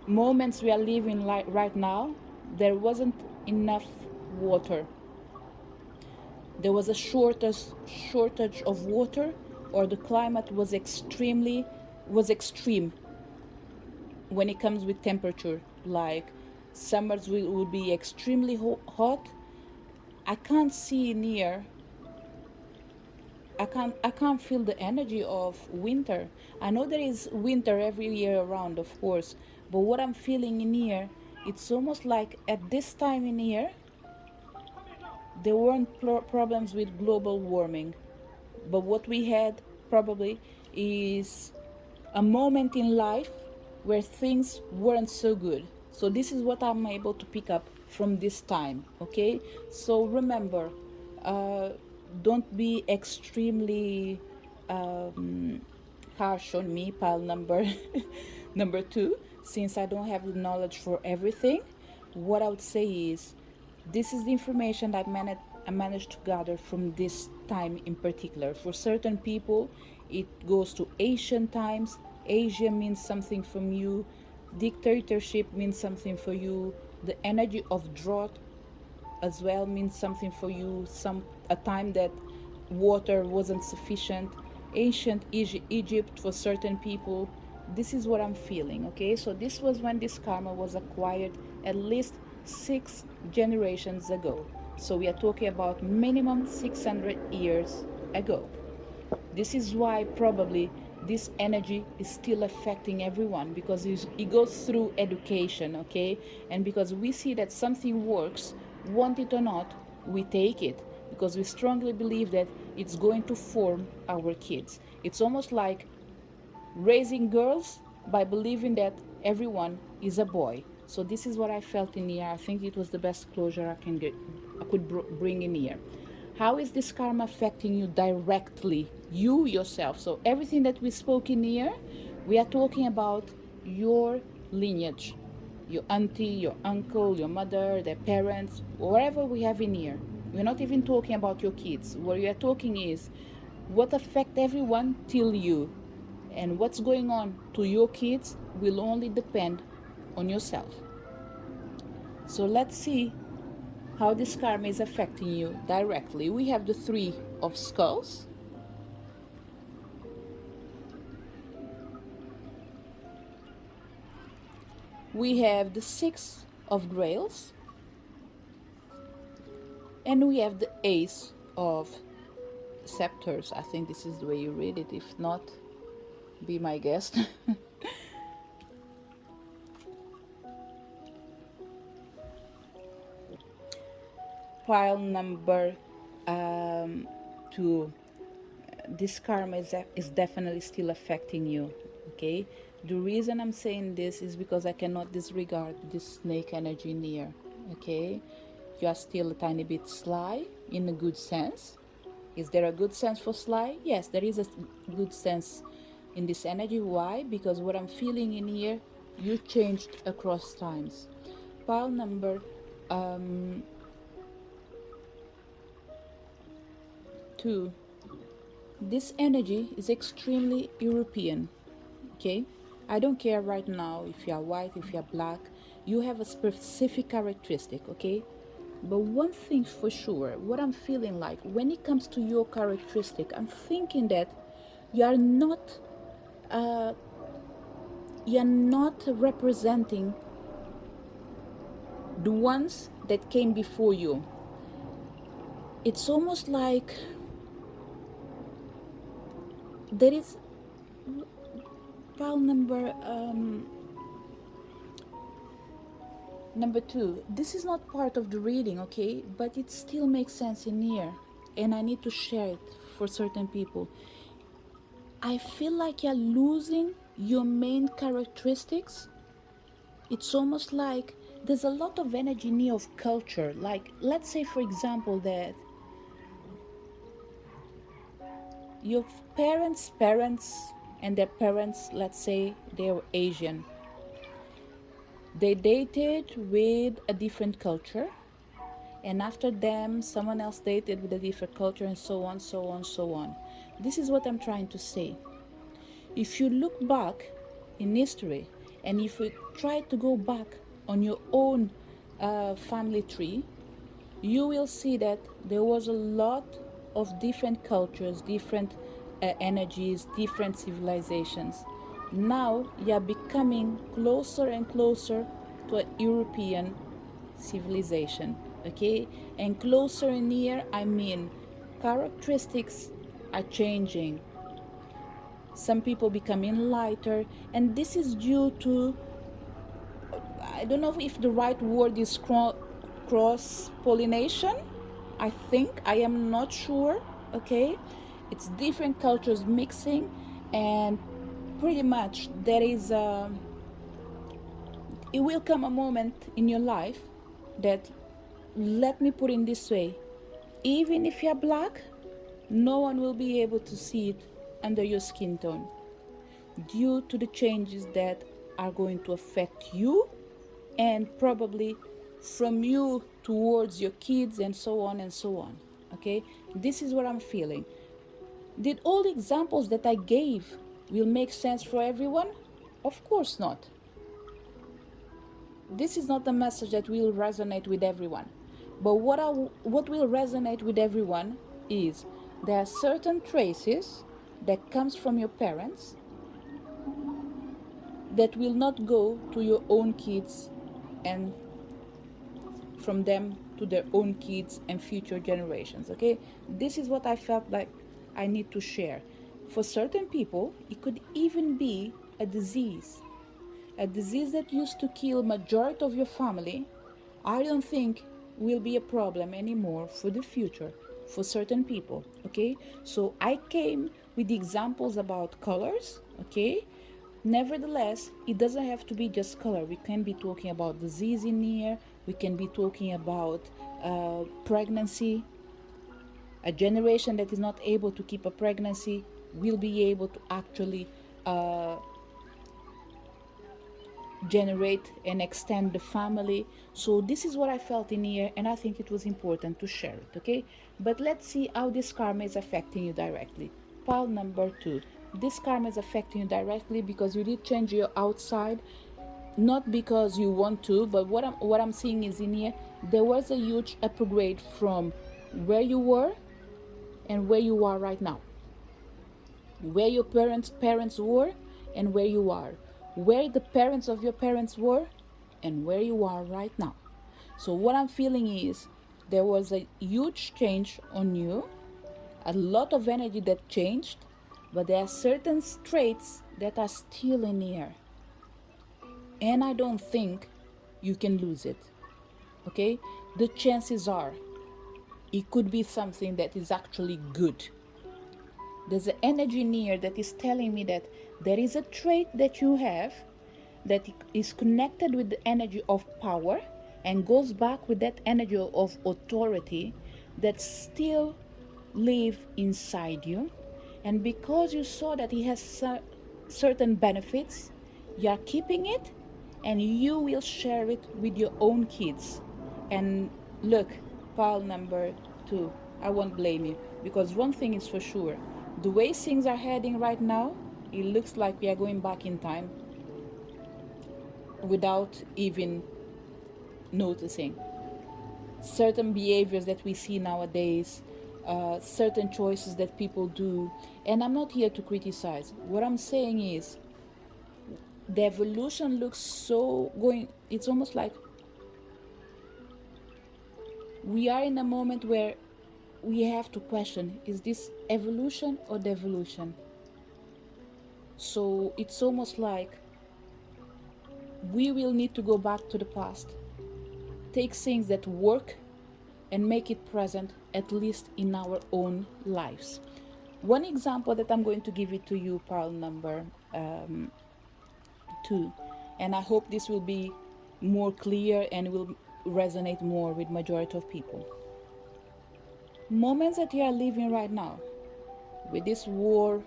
moments we are living right now, there wasn't enough water. There was a shortage of water, or the climate was extreme when it comes with temperature. Like summers will be extremely hot. I can't see near. I can't feel the energy of winter. I know there is winter every year around, of course, but what I'm feeling in here, it's almost like at this time in here there weren't problems with global warming, but what we had probably is a moment in life where things weren't so good. So this is what I'm able to pick up from this time, okay? So remember, uh, don't be extremely harsh on me, pile number number 2, since I don't have the knowledge for everything. What I would say is this is the information that I managed to gather from this time in particular. For certain people, it goes to ancient times. Asia means something from you. Dictatorship means something for you. The energy of drought as well means something for you. A time that water wasn't sufficient. Ancient Egypt for certain people. This is what I'm feeling, okay? So this was when this karma was acquired at least 6 generations ago. So we are talking about minimum 600 years ago. This is why probably this energy is still affecting everyone, because it goes through education, okay? And because we see that something works, want it or not, we take it. because we strongly believe that it's going to form our kids. It's almost like raising girls by believing that everyone is a boy. So this is what I felt in here. I think it was the best closure I could bring in here. How is this karma affecting you directly, you yourself? So everything that we spoke in here, we are talking about your lineage, your auntie, your uncle, your mother, their parents, whatever we have in here. We're not even talking about your kids. What we are talking is what affect everyone till you, and what's going on to your kids will only depend on yourself. So let's see how this karma is affecting you directly. We have the Three of Skulls. We have the Six of Grails. And we have the Ace of Scepters. I think this is the way you read it. If not, be my guest. Pile number 2. This karma is definitely still affecting you, okay? The reason I'm saying this is because I cannot disregard this snake energy in here, okay? You are still a tiny bit sly in a good sense. Is there a good sense for sly? Yes, there is a good sense in this energy. Why? Because what I'm feeling in here, you changed across times. Pile number 2. This energy is extremely European, okay? I don't care right now if you are white, if you are black. You have a specific characteristic, okay? But one thing for sure, what I'm feeling like when it comes to your characteristic, I'm thinking that you're not representing the ones that came before you. It's almost like there is pile number 2. This is not part of the reading, okay, but it still makes sense in here, and I need to share it for certain people. I feel like you're losing your main characteristics. It's almost like there's a lot of energy in here of culture. Like, let's say for example that your parents and their parents, let's say they were Asian. They dated with a different culture, and after them someone else dated with a different culture, and so on, so on, so on. This is what I'm trying to say. If you look back in history, and if you try to go back on your own family tree, you will see that there was a lot of different cultures, different energies, different civilizations. Now you are becoming closer and closer to a European civilization, okay? And closer in here, I mean characteristics are changing. Some people becoming lighter, and this is due to, I don't know if the right word is cross pollination. I think, I am not sure, okay? It's different cultures mixing, and pretty much there is it will come a moment in your life that, let me put it this way, even if you're black, no one will be able to see it under your skin tone, due to the changes that are going to affect you, and probably from you towards your kids, and so on and so on, okay? This is what I'm feeling. Did all the examples that I gave will make sense for everyone? Of course not. This is not a message that will resonate with everyone. But what will resonate with everyone is there are certain traces that comes from your parents that will not go to your own kids, and from them to their own kids and future generations, okay? This is what I felt like I need to share. For certain people, it could even be a disease that used to kill majority of your family. I don't think will be a problem anymore for the future. for certain people, okay? So I came with the examples about colors, okay? Nevertheless, it doesn't have to be just color. We can be talking about disease in here. We can be talking about pregnancy. A generation that is not able to keep a pregnancy will be able to actually generate and extend the family. So this is what I felt in here, and I think it was important to share it, okay? But let's see how this karma is affecting you directly. Pile number 2. This karma is affecting you directly because you did change your outside, not because you want to, but what I'm seeing is in here there was a huge upgrade from where you were and where you are right now, where your parents were and where you are, where the parents of your parents were and where you are right now. So what I'm feeling is there was a huge change on you, a lot of energy that changed, but there are certain traits that are still in here, and I don't think you can lose it, okay? The chances are it could be something that is actually good. There's an energy in here that is telling me that there is a trait that you have that is connected with the energy of power and goes back with that energy of authority that still live inside you. And because you saw that it has certain benefits, you are keeping it and you will share it with your own kids. And look, pile number 2, I won't blame you, because one thing is for sure, the way things are heading right now, it looks like we are going back in time without even noticing. Certain behaviors that we see nowadays, certain choices that people do, and I'm not here to criticize. What I'm saying is the evolution looks so going, it's almost like we are in a moment where we have to question, is this evolution or devolution? So it's almost like we will need to go back to the past, take things that work and make it present, at least in our own lives. One example that I'm going to give it to you, pile number 2, and I hope this will be more clear and will resonate more with majority of people. Moments that you are living right now, with this war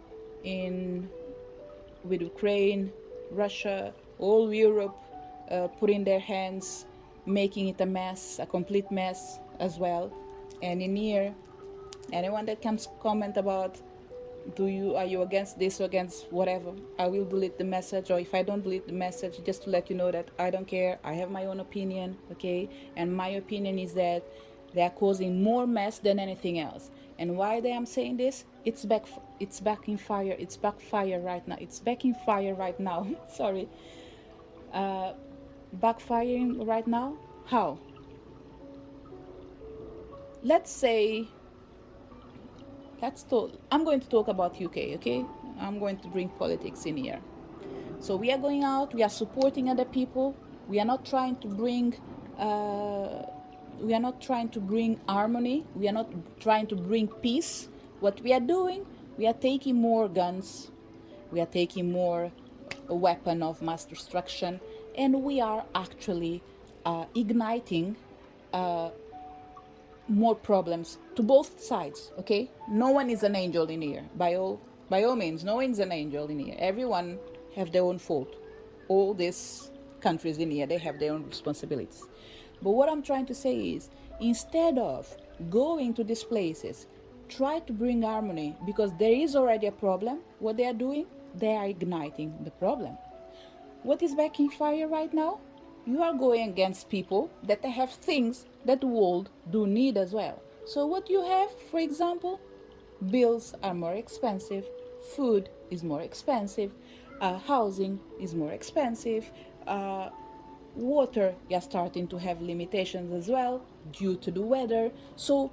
with Ukraine, Russia, all Europe putting their hands, making it a mess, a complete mess as well. And in here, anyone that comes comment about are you against this or against whatever, I will delete the message, or if I don't delete the message, just to let you know that I don't care. I have my own opinion, okay? And my opinion is that they are causing more mess than anything else. And why I'm saying this? It's backfire right now. It's backing fire right now. Sorry. Backfiring right now. How? Let's say, I'm going to talk about UK, okay? I'm going to bring politics in here. So we are going out, we are supporting other people. We are not trying to bring harmony. We are not trying to bring peace. What we are doing, we are taking more guns. We are taking more a weapon of mass destruction, and we are actually igniting more problems to both sides, okay? No one is an angel in here. By all means, no one's an angel in here. Everyone have their own fault. All these countries in here, they have their own responsibilities. But what I'm trying to say is, instead of going to these places, try to bring harmony, because there is already a problem. What they are doing, they are igniting the problem. What is backing fire right now? You are going against people that have things that the world do need as well. So what you have, for example, bills are more expensive, food is more expensive, housing is more expensive, water, you're starting to have limitations as well due to the weather. So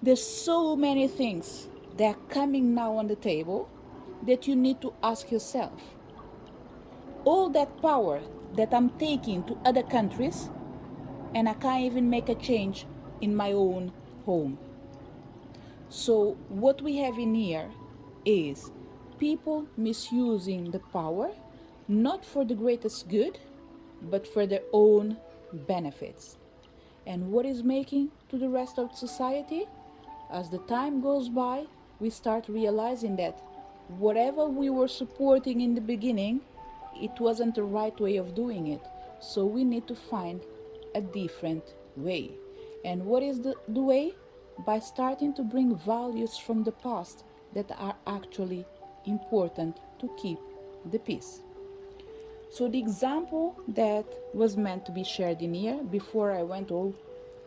there's so many things that are coming now on the table that you need to ask yourself. All that power that I'm taking to other countries, and I can't even make a change in my own home. So what we have in here is people misusing the power not for the greatest good, but for their own benefits. And what is making to the rest of society? As the time goes by, we start realizing that whatever we were supporting in the beginning, it wasn't the right way of doing it. So we need to find a different way. And what is the way? By starting to bring values from the past that are actually important to keep the peace. So the example that was meant to be shared in here before I went all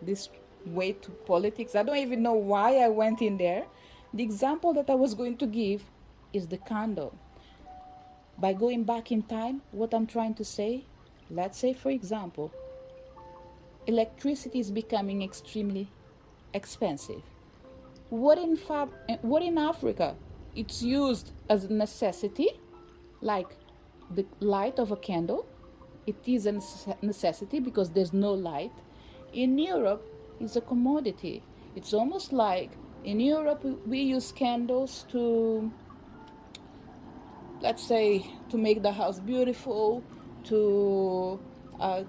this way to politics, I don't even know why I went in there. The example that I was going to give is the candle. By going back in time, what I'm trying to say, let's say for example, electricity is becoming extremely expensive. What in Africa? It's used as a necessity, like the light of a candle. It is a necessity because there's no light. In Europe, it's a commodity. It's almost like in Europe we use candles to, let's say, to make the house beautiful, to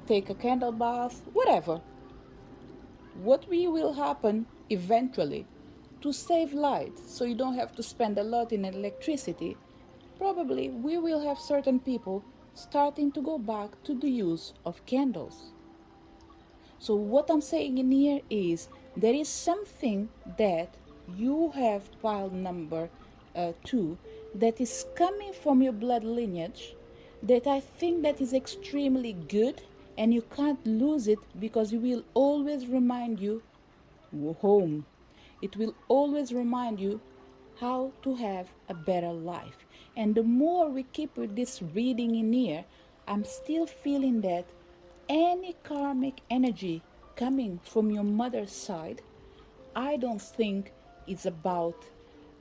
take a candle bath, whatever. What will happen eventually to save light so you don't have to spend a lot in electricity, probably we will have certain people starting to go back to the use of candles. So what I'm saying in here is there is something that you have pile number 2 that is coming from your blood lineage that I think that is extremely good, and you can't lose it because it will always remind you home. It will always remind you how to have a better life. And the more we keep with this reading in here, I'm still feeling that any karmic energy coming from your mother's side, I don't think it's about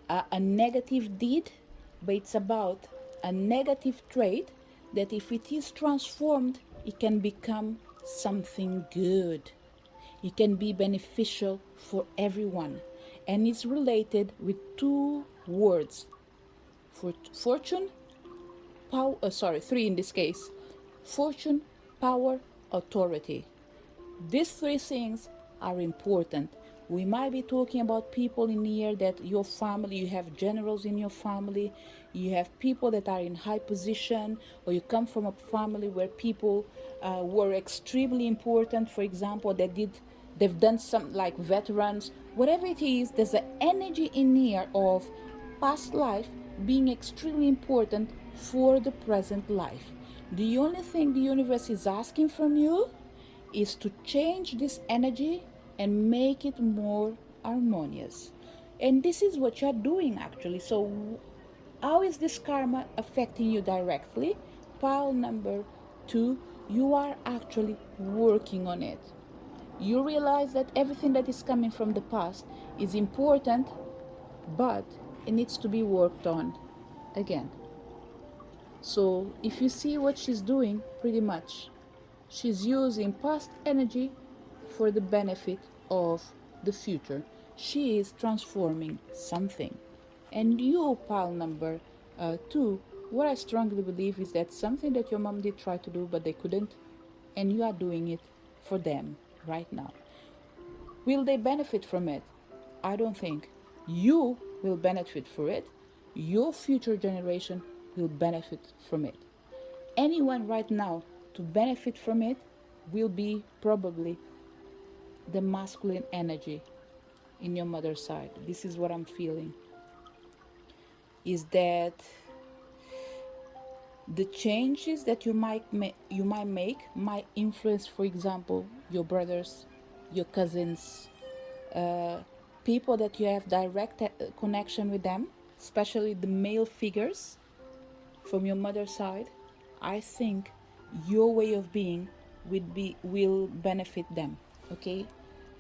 a negative deed, but it's about a negative trait that if it is transformed, it can become something good. It can be beneficial for everyone. And it's related with two words: fortune, power, three in this case: fortune, power, authority. These three things are important. We might be talking about people in here that your family, you have generals in your family, you have people that are in high position, or you come from a family where people were extremely important, for example, they've done some, like veterans, whatever it is, there's an energy in here of past life being extremely important for the present life. The only thing the universe is asking from you is to change this energy and make it more harmonious. And this is what you're doing actually. So how is this karma affecting you directly? Pile number 2, you are actually working on it. You realize that everything that is coming from the past is important, but it needs to be worked on again. So if you see what she's doing, pretty much she's using past energy for the benefit of the future. She is transforming something. And you, pile number 2, what I strongly believe is that something that your mom did try to do but they couldn't, and you are doing it for them right now. Will they benefit from it? I don't think. You will benefit from it. Your future generation will benefit from it. Anyone right now to benefit from it will be probably the masculine energy in your mother's side. This is what I'm feeling. Is that the changes that you might make might influence, for example, your brothers, your cousins, people that you have direct connection with them, especially the male figures from your mother's side. I think your way of being will benefit them. Okay,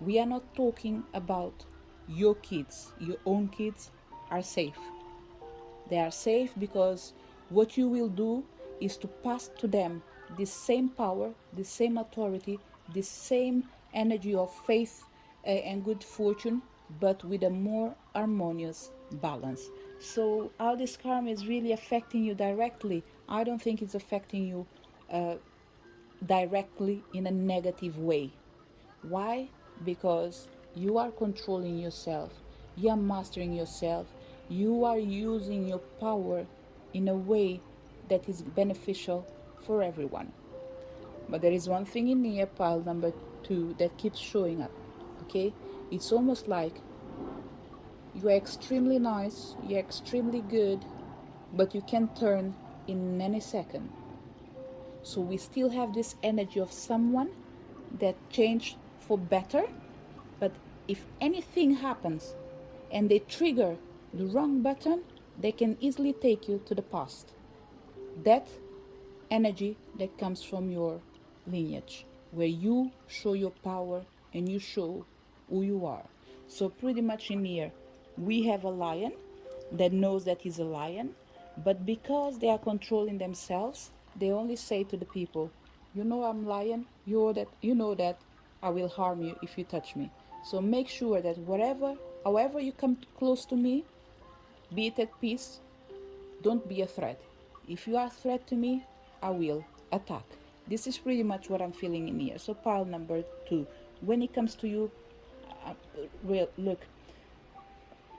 we are not talking about your kids. Your own kids are safe. They are safe because what you will do is to pass to them this same power, the same authority, the same energy of faith and good fortune but with a more harmonious balance. So how this karma is really affecting you directly, I don't think it's affecting you directly in a negative way. Why? Because you are controlling yourself, you are mastering yourself, you are using your power in a way that is beneficial for everyone. But there is one thing in here, pile number 2, that keeps showing up. Okay? It's almost like you are extremely nice, you're extremely good, but you can turn in any second. So we still have this energy of someone that changed for better, but if anything happens and they trigger the wrong button, they can easily take you to the past. That energy that comes from your lineage, where you show your power and you show who you are. So, pretty much in here, we have a lion that knows that he's a lion, but because they are controlling themselves, they only say to the people, "You know I'm lion. You know that I will harm you if you touch me. So make sure that however you come close to me, be it at peace, don't be a threat. If you are a threat to me, I will attack." This is pretty much what I'm feeling in here. So, pile number 2. When it comes to you, uh, look,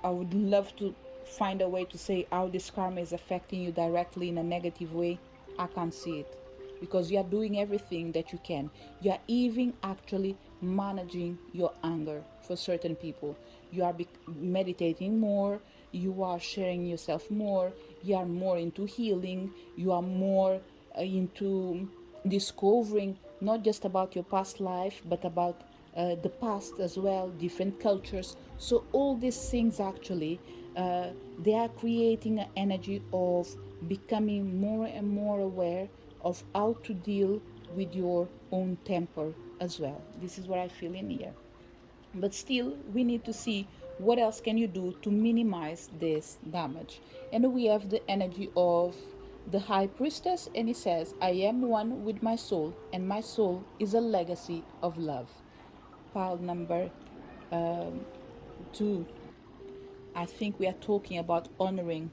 I would love to find a way to say how this karma is affecting you directly in a negative way. I can't see it because you are doing everything that you can. You are even actually managing your anger for certain people. You are meditating more, you are sharing yourself more, you are more into healing, you are more into discovering not just about your past life but about the past as well, different cultures. So all these things actually, they are creating an energy of becoming more and more aware of how to deal with your own temper as well. This is what I feel in here. But still, we need to see what else can you do to minimize this damage. And we have the energy of the high priestess, and he says, "I am one with my soul, and my soul is a legacy of love." Pile number 2. I think we are talking about honoring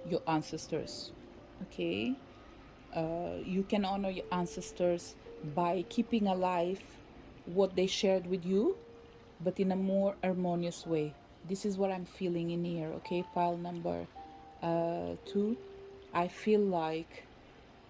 your ancestors. Okay? You can honor your ancestors by keeping alive what they shared with you, but in a more harmonious way. This is what I'm feeling in here. Okay? Pile number 2. I feel like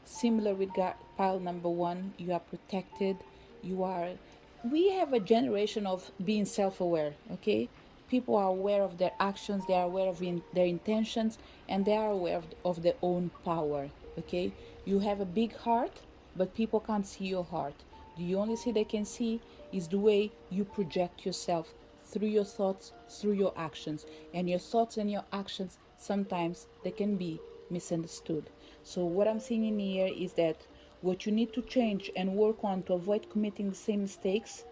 similar with pile number 1, you are protected. You are We have a generation of being self-aware. Okay, people are aware of their actions, they are aware of their intentions, and they are aware of their own power. Okay, you have a big heart, but people can't see your heart. The only thing they can see is the way you project yourself through your thoughts, through your actions. And your thoughts and your actions, sometimes they can be misunderstood. So what I'm seeing in here is that what you need to change and work on to avoid committing the same mistakes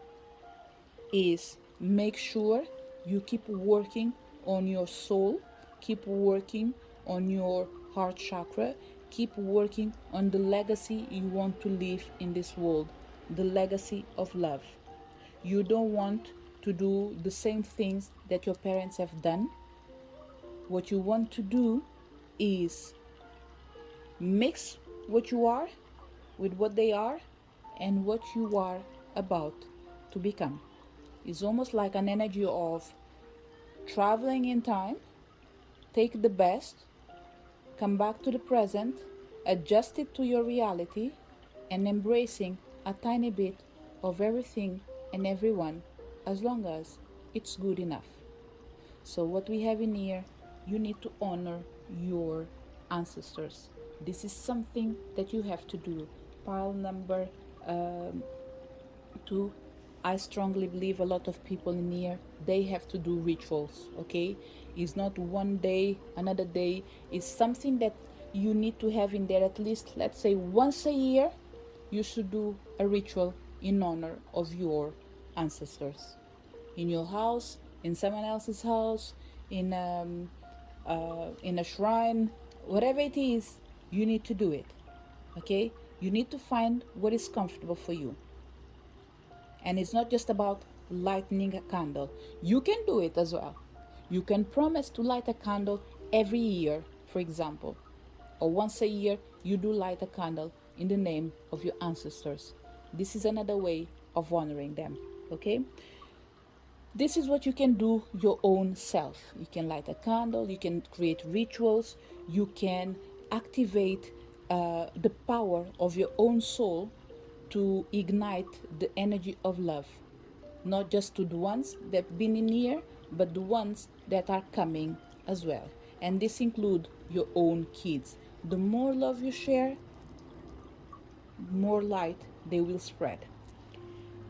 is make sure you keep working on your soul, keep working on your heart chakra, keep working on the legacy you want to leave in this world, the legacy of love. You don't want to do the same things that your parents have done. What you want to do is mix what you are with what they are and what you are about to become. It's almost like an energy of traveling in time, take the best, come back to the present, adjust it to your reality, and embracing a tiny bit of everything and everyone as long as it's good enough. So, what we have in here, you need to honor your ancestors. This is something that you have to do. Pile number 2, I strongly believe a lot of people in here, they have to do rituals. Okay, it's not one day another day, it's something that you need to have in there at least, let's say, once a year. You should do a ritual in honor of your ancestors, in your house, in someone else's house, in a shrine, whatever it is. You need to do it. Okay, you need to find what is comfortable for you. And it's not just about lighting a candle. You can do it as well. You can promise to light a candle every year, for example, or once a year you do light a candle in the name of your ancestors. This is another way of honoring them, okay? This is what you can do your own self. You can light a candle, you can create rituals, you can activate the power of your own soul to ignite the energy of love, not just to the ones that have been in here, but the ones that are coming as well. And this includes your own kids. The more love you share, more light they will spread.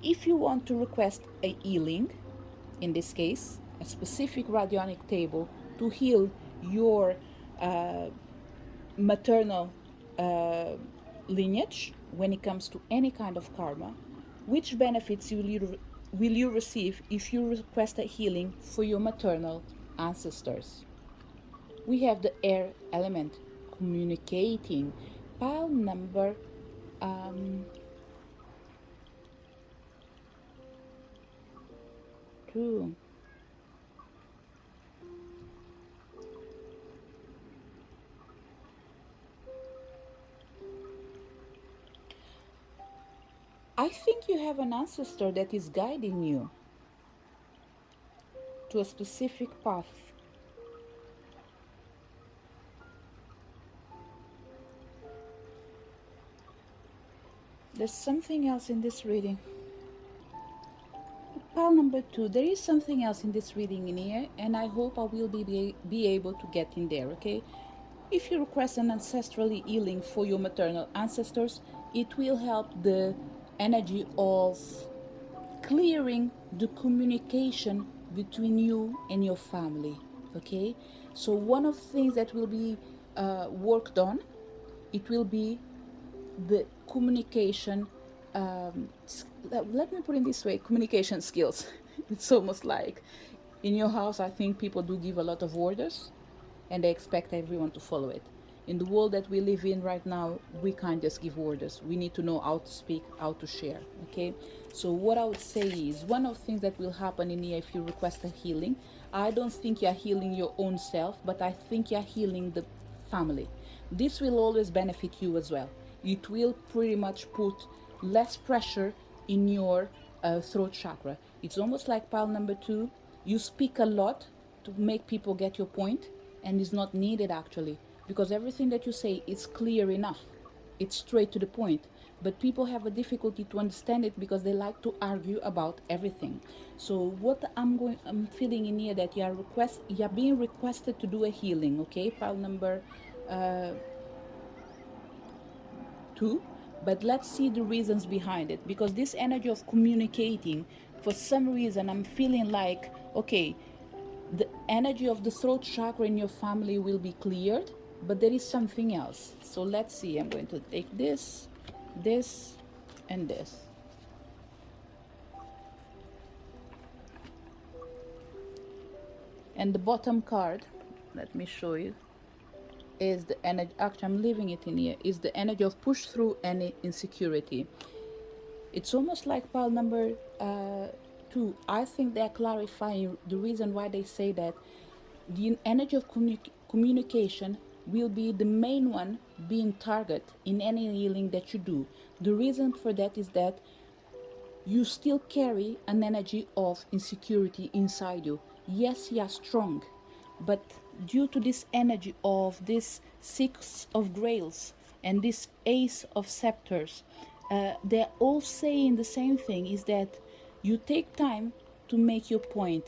If you want to request a healing, in this case, a specific radionic table to heal your maternal lineage when it comes to any kind of karma, which benefits will you receive if you request a healing for your maternal ancestors? We have the air element communicating. Pile number 2. I think you have an ancestor that is guiding you to a specific path. There's something else in this reading. Pile number 2, there is something else in this reading in here, and I hope I will be able to get in there, okay? If you request an ancestral healing for your maternal ancestors, it will help the energy of clearing the communication between you and your family, okay? So one of the things that will be worked on, it will be the communication, let me put it this way, communication skills. It's almost like in your house, I think people do give a lot of orders and they expect everyone to follow it. In the world that we live in right now, we can't just give orders. We need to know how to speak, how to share, okay? So what I would say is, one of the things that will happen in here if you request a healing, I don't think you're healing your own self, but I think you're healing the family. This will always benefit you as well. It will pretty much put less pressure in your throat chakra. It's almost like pile number 2. You speak a lot to make people get your point, and it's not needed actually, because everything that you say is clear enough. It's straight to the point. But people have a difficulty to understand it because they like to argue about everything. So what I'm feeling in here that you're being requested to do a healing, okay? Pile number 2. But let's see the reasons behind it, because this energy of communicating, for some reason I'm feeling like, okay, the energy of the throat chakra in your family will be cleared, but there is something else. So let's see. I'm going to take this, and this. And the bottom card, let me show you, is the energy, actually I'm leaving it in here, is the energy of push through any insecurity. It's almost like pile number 2. I think they're clarifying the reason why they say that the energy of communication will be the main one being target in any healing that you do. The reason for that is that you still carry an energy of insecurity inside you. Yes, you are strong, but due to this energy of this 6 of grails and this ace of scepters, they're all saying the same thing, is that you take time to make your point,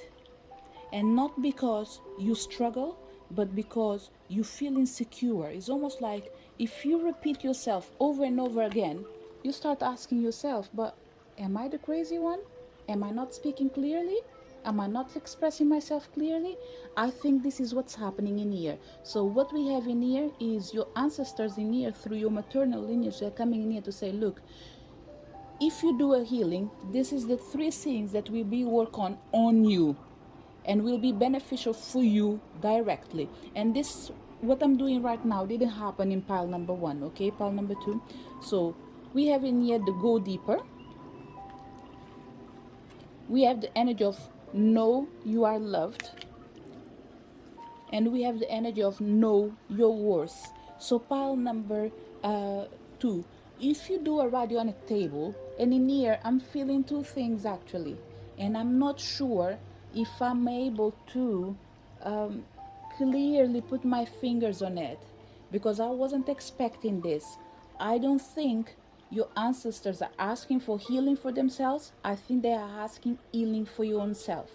and not because you struggle, but because you feel insecure. It's almost like if you repeat yourself over and over again, you start asking yourself, but am I the crazy one? Am I not speaking clearly? Am I not expressing myself clearly? I think this is what's happening in here. So what we have in here is your ancestors in here through your maternal lineage. They're coming in here to say, look, if you do a healing, this is the 3 things that will be work on you and will be beneficial for you directly. And this, what I'm doing right now, didn't happen in pile number 1, okay? Pile number 2. So we have in here the go deeper. We have the energy of know you are loved, and we have the energy of know your worth. So pile number 2, if you do a radionic table, and in here I'm feeling two things actually, and I'm not sure if I'm able to um, clearly put my fingers on it, because I wasn't expecting this. I don't think your ancestors are asking for healing for themselves. I think they are asking healing for your own self.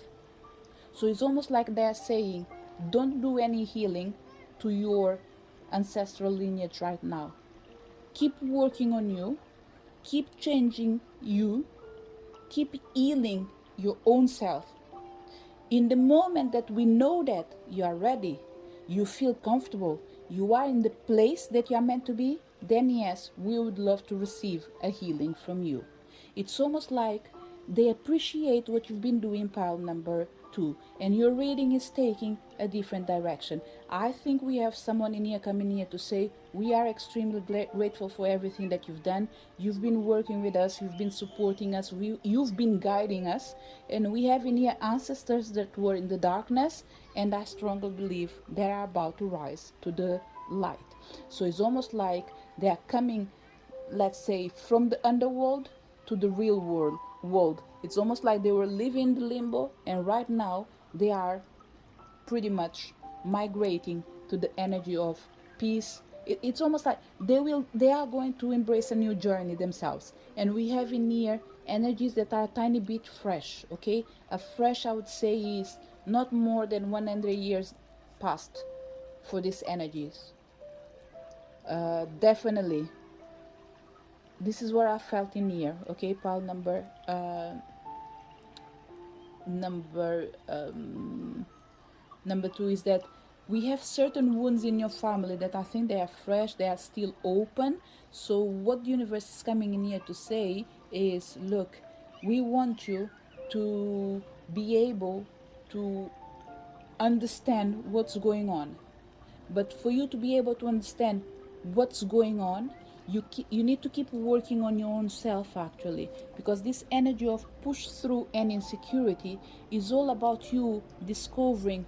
So it's almost like they're saying, don't do any healing to your ancestral lineage right now. Keep working on you, keep changing you, keep healing your own self. In the moment that we know that you are ready, you feel comfortable, you are in the place that you are meant to be, then yes, we would love to receive a healing from you. It's almost like they appreciate what you've been doing, pile number 2, and your reading is taking a different direction. I think we have someone in here coming here to say, we are extremely grateful for everything that you've done. You've been working with us, you've been supporting us, you've been guiding us, and we have in here ancestors that were in the darkness, and I strongly believe they are about to rise to the light. So it's almost like they are coming, let's say, from the underworld to the real world. It's almost like they were living the limbo, and right now they are pretty much migrating to the energy of peace. It's almost like they are going to embrace a new journey themselves, and we have in here energies that are a tiny bit fresh. Okay, a fresh, I would say, is not more than 100 years past for these energies. Definitely, this is what I felt in here. Okay, pile number number 2 is that we have certain wounds in your family that I think they are fresh, they are still open. So what the universe is coming in here to say is, look, we want you to be able to understand what's going on. But for you to be able to understand what's going on, you need to keep working on your own self actually, because this energy of push through and insecurity is all about you discovering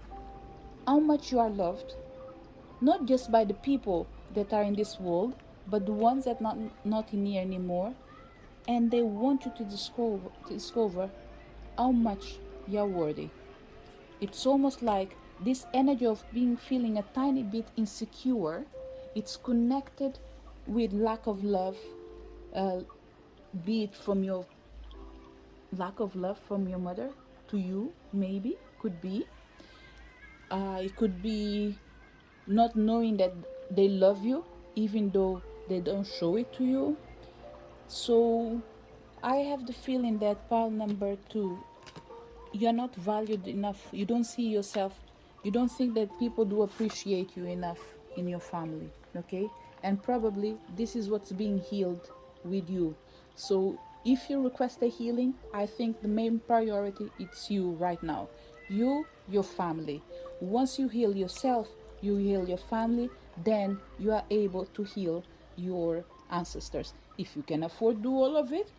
how much you are loved, not just by the people that are in this world, but the ones that not in here anymore, and they want you to discover how much you're worthy. It's almost like this energy of being feeling a tiny bit insecure. It's connected with lack of love, uh, be it from your lack of love from your mother to you, maybe could be. It could be not knowing that they love you, even though they don't show it to you. So I have the feeling that pile number 2, you're not valued enough. You don't see yourself, you don't think that people do appreciate you enough in your family. Okay, and probably this is what's being healed with you. So if you request a healing, I think the main priority is you right now, your family. Once you heal yourself, you heal your family, then you are able to heal your ancestors. If you can afford to do all of it,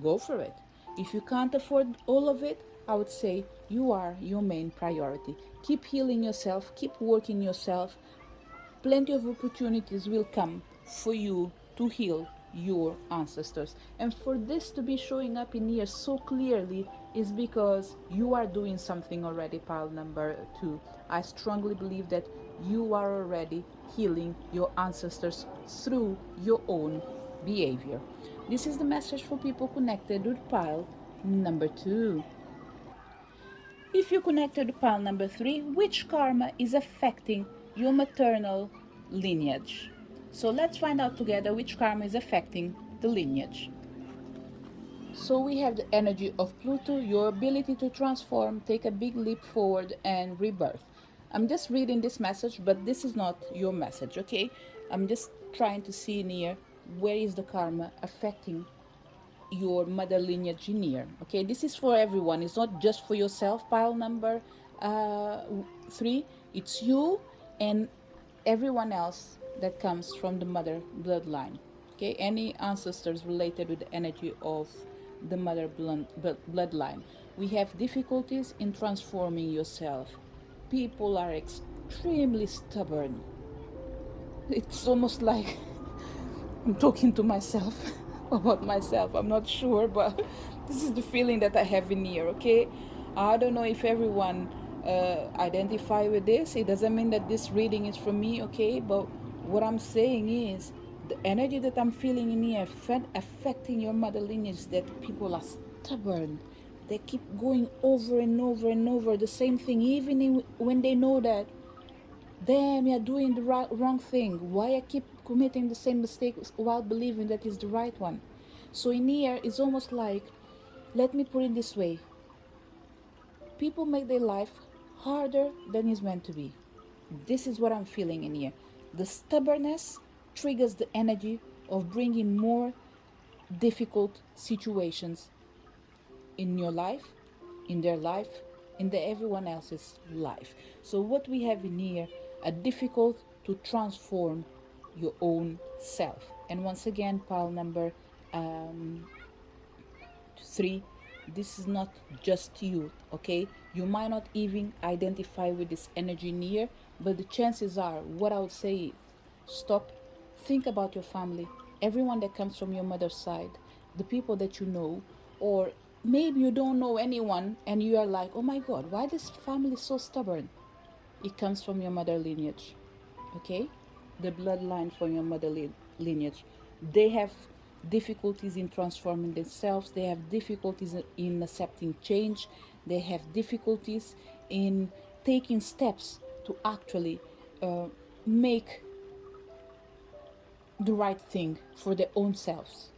go for it. If you can't afford all of it, I would say you are your main priority. Keep healing yourself, keep working yourself. Plenty of opportunities will come for you to heal your ancestors. And for this to be showing up in here so clearly is because you are doing something already, pile number 2. I strongly believe that you are already healing your ancestors through your own behavior. This is the message for people connected with pile number 2. If you connected to pile number 3, which karma is affecting your maternal lineage? So let's find out together which karma is affecting the lineage. So we have the energy of Pluto, your ability to transform, take a big leap forward, and rebirth. I'm just reading this message, but this is not your message, okay? I'm just trying to see in here where is the karma affecting your mother lineage in here. Okay, this is for everyone. It's not just for yourself, pile number 3. It's you and everyone else that comes from the mother bloodline. Okay, any ancestors related with the energy of the mother bloodline. We have difficulties in transforming yourself. People are extremely stubborn. It's almost like I'm talking to myself about myself. I'm not sure, but this is the feeling that I have in here, okay? I don't know if everyone identify with this. It doesn't mean that this reading is from me, okay? But what I'm saying is the energy that I'm feeling in here affecting your mother lineage, that people are stubborn. They keep going over and over and over the same thing, even when they know that damn, you're doing the wrong thing. Why I keep committing the same mistake while believing that is the right one? So in here, it's almost like, let me put it this way: people make their life harder than it's meant to be. This is what I'm feeling in here. The stubbornness triggers the energy of bringing more difficult situations in your life, in their life, in everyone else's life. So what we have in here, are difficult to transform your own self. And once again, pile number 3, this is not just you, okay? You might not even identify with this energy near, but the chances are, what I would say is, stop, think about your family, everyone that comes from your mother's side, the people that you know, or maybe you don't know anyone and you are like, oh my god, why this family is so stubborn? It comes from your mother lineage, okay? The bloodline from your mother lineage. They have difficulties in transforming themselves, they have difficulties in accepting change, they have difficulties in taking steps to actually make the right thing for their own selves.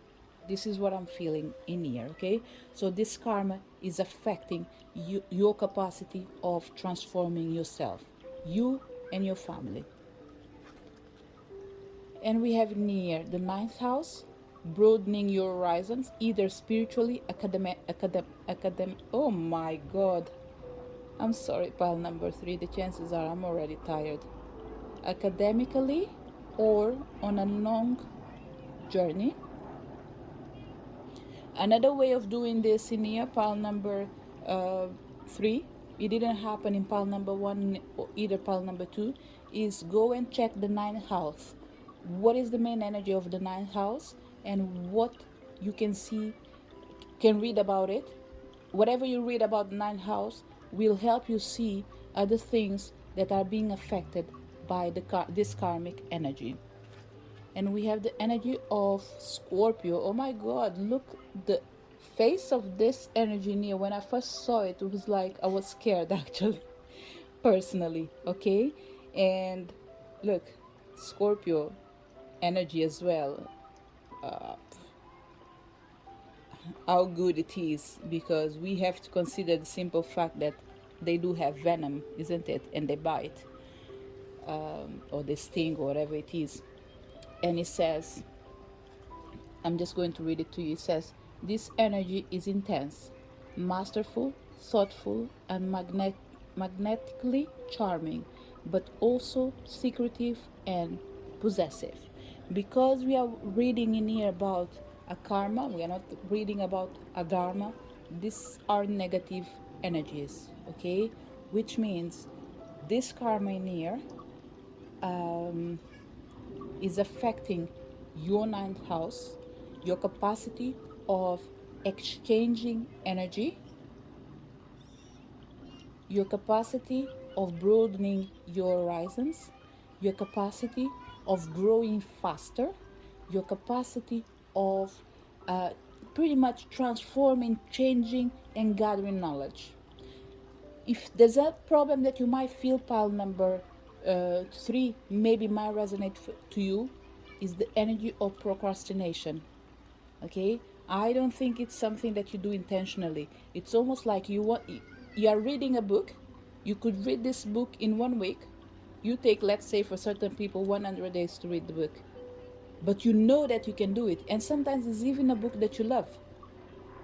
This is what I'm feeling in here, okay? So this karma is affecting your capacity of transforming yourself, you and your family. And we have in here the 9th house, broadening your horizons, either spiritually, oh my god. I'm sorry, pile number 3, the chances are I'm already tired. Academically or on a long journey. Another way of doing this in here, pile number 3, it didn't happen in pile number 1 or either pile number 2, is go and check the 9th house. What is the main energy of the 9th house, and what you can see, can read about it. Whatever you read about the 9th house will help you see other things that are being affected by this karmic energy. And we have the energy of Scorpio. Oh my god, look, the face of this energy near, when I first saw it, it was like I was scared actually, personally, okay? And look, Scorpio energy as well. How good it is, because we have to consider the simple fact that they do have venom, isn't it? And they bite, or they sting, or whatever it is. And it says, I'm just going to read it to you. It says, this energy is intense, masterful, thoughtful, and magnetically charming, but also secretive and possessive. Because we are reading in here about a karma, we are not reading about a dharma. These are negative energies, okay? Which means this karma in here is affecting your 9th house, your capacity of exchanging energy, your capacity of broadening your horizons, your capacity of growing faster, your capacity of pretty much transforming, changing, and gathering knowledge. If there's a problem that you might feel, pile number 3 maybe might resonate to you, is the energy of procrastination. Okay, I don't think it's something that you do intentionally. It's almost like you are reading a book. You could read this book in 1 week. You take, let's say, for certain people, 100 days to read the book, but you know that you can do it. And sometimes it's even a book that you love,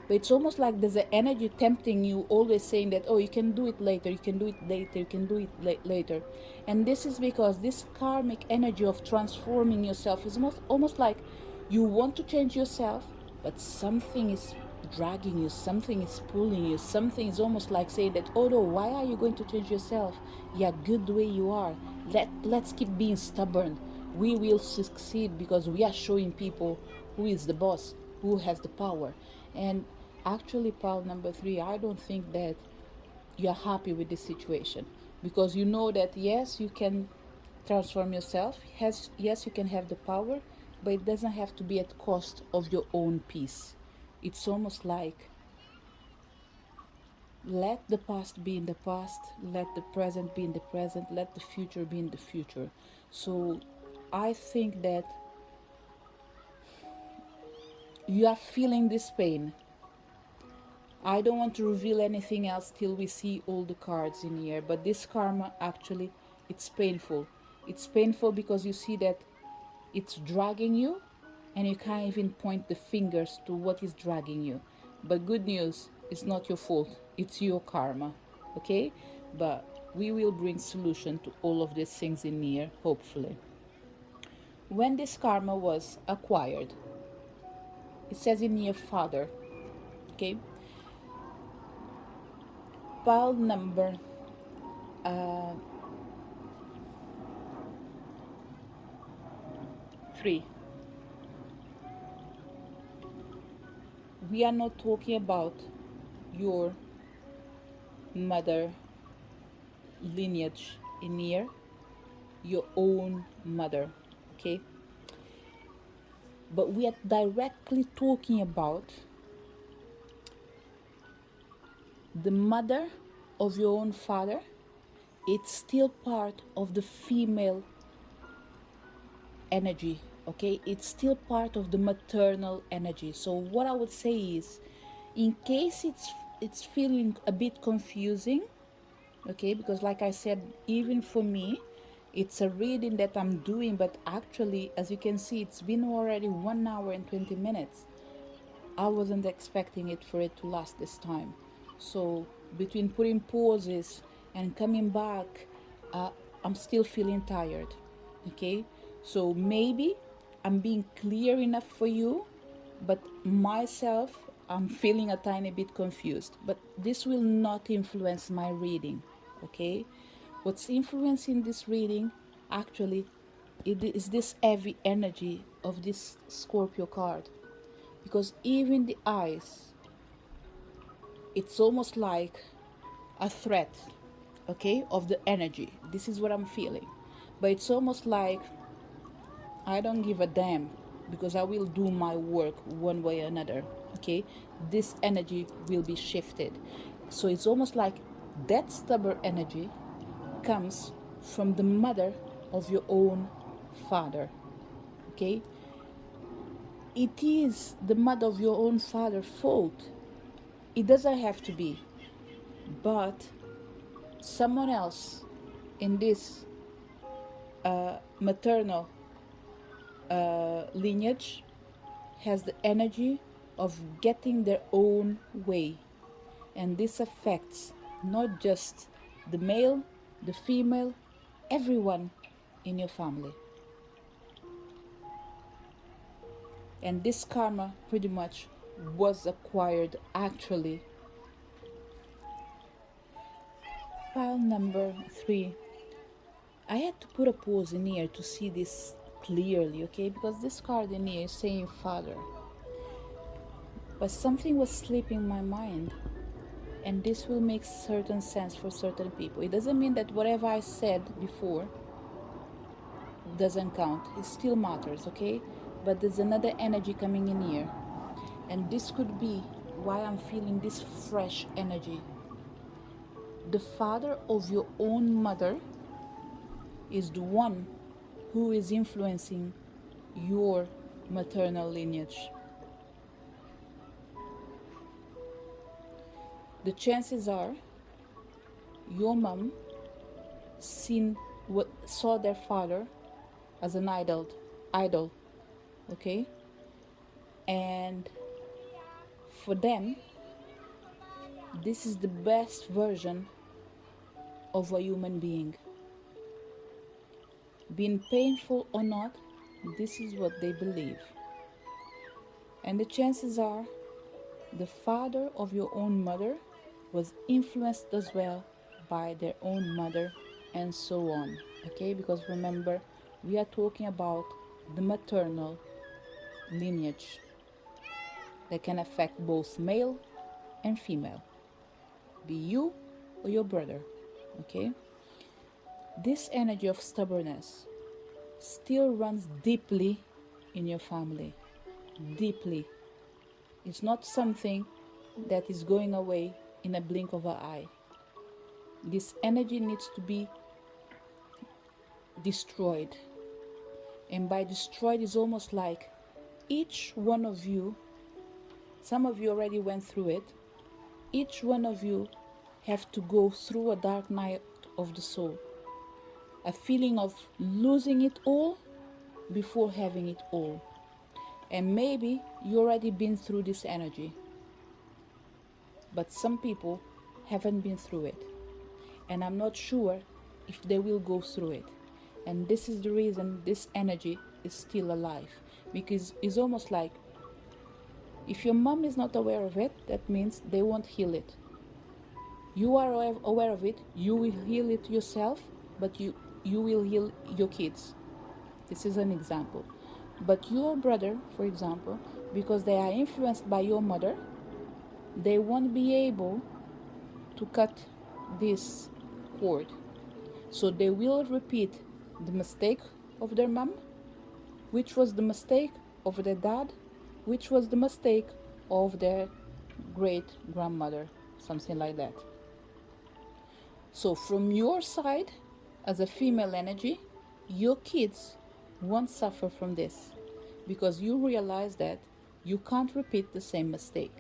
but it's almost like there's an energy tempting you, always saying that, oh, you can do it later, you can do it later, you can do it later. And this is because this karmic energy of transforming yourself is almost like you want to change yourself, but something is dragging you, something is pulling you, something is almost like saying that, oh no, why are you going to change yourself? You're good the way you are. Let's keep being stubborn. We will succeed because we are showing people who is the boss, who has the power. And actually, pile number 3, I don't think that you're happy with this situation, because you know that yes, you can transform yourself, yes, you can have the power, but it doesn't have to be at cost of your own peace. It's almost like, let the past be in the past, let the present be in the present, let the future be in the future. So I think that you are feeling this pain. I don't want to reveal anything else till we see all the cards in here, but this karma, actually, it's painful. It's painful because you see that it's dragging you, and you can't even point the fingers to what is dragging you. But good news, it's not your fault, it's your karma, okay? But we will bring solution to all of these things in here, hopefully. When this karma was acquired, it says in here father, okay? Pile number 3. We are not talking about your mother lineage in here, your own mother, okay? But we are directly talking about the mother of your own father. It's still part of the female energy, okay? It's still part of the maternal energy. So what I would say is, in case it's feeling a bit confusing, okay, because like I said, even for me, it's a reading that I'm doing, but actually, as you can see, it's been already 1 hour and 20 minutes. I wasn't expecting it for it to last this time. So between putting pauses and coming back, I'm still feeling tired, okay? So maybe I'm being clear enough for you, but myself, I'm feeling a tiny bit confused. But this will not influence my reading, okay? What's influencing this reading, actually, it is this heavy energy of this Scorpio card. Because even the eyes, it's almost like a threat, okay, of the energy. This is what I'm feeling. But it's almost like, I don't give a damn, because I will do my work one way or another, okay? This energy will be shifted. So it's almost like that stubborn energy comes from the mother of your own father, okay? It is the mother of your own father's fault. It doesn't have to be, but someone else in this maternal lineage has the energy of getting their own way. And this affects not just the male, the female, everyone in your family. And this karma pretty much was acquired actually. Pile number 3. I had to put a pause in here to see this clearly, okay? Because this card in here is saying father. But something was slipping my mind, and this will make certain sense for certain people. It doesn't mean that whatever I said before doesn't count. It still matters, okay? But there's another energy coming in here. And this could be why I'm feeling this fresh energy. The father of your own mother is the one who is influencing your maternal lineage. The chances are your mom saw their father as an idol, okay? And for them, this is the best version of a human being. Being painful or not, this is what they believe. And the chances are the father of your own mother was influenced as well by their own mother, and so on. Okay, because remember, we are talking about the maternal lineage that can affect both male and female, be you or your brother. Okay, this energy of stubbornness still runs deeply in your family. Deeply. It's not something that is going away in a blink of an eye. This energy needs to be destroyed. And by destroyed is almost like each one of you, some of you already went through it, each one of you have to go through a dark night of the soul. A feeling of losing it all before having it all. And maybe you already been through this energy. But some people haven't been through it. And I'm not sure if they will go through it. And this is the reason this energy is still alive. Because it's almost like if your mom is not aware of it, that means they won't heal it. You are aware of it, you will heal it yourself, but you will heal your kids. This is an example. But your brother, for example, because they are influenced by your mother, they won't be able to cut this cord. So they will repeat the mistake of their mom, which was the mistake of their dad, which was the mistake of their great grandmother, something like that. So from your side, as a female energy, your kids won't suffer from this because you realize that you can't repeat the same mistake.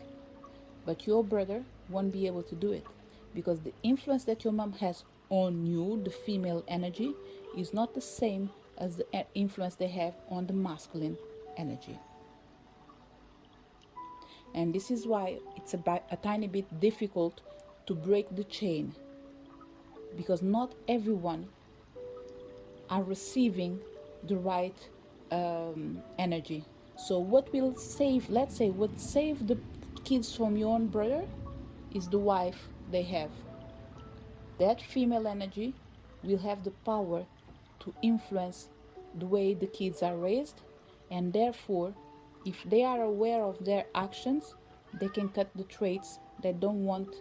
But your brother won't be able to do it because the influence that your mom has on you, the female energy, is not the same as the influence they have on the masculine energy. And this is why it's a tiny bit difficult to break the chain, because not everyone are receiving the right energy. So what will save, let's say, what save the kids from your own brother is the wife they have. That female energy will have the power to influence the way the kids are raised, and therefore, if they are aware of their actions, they can cut the traits they don't want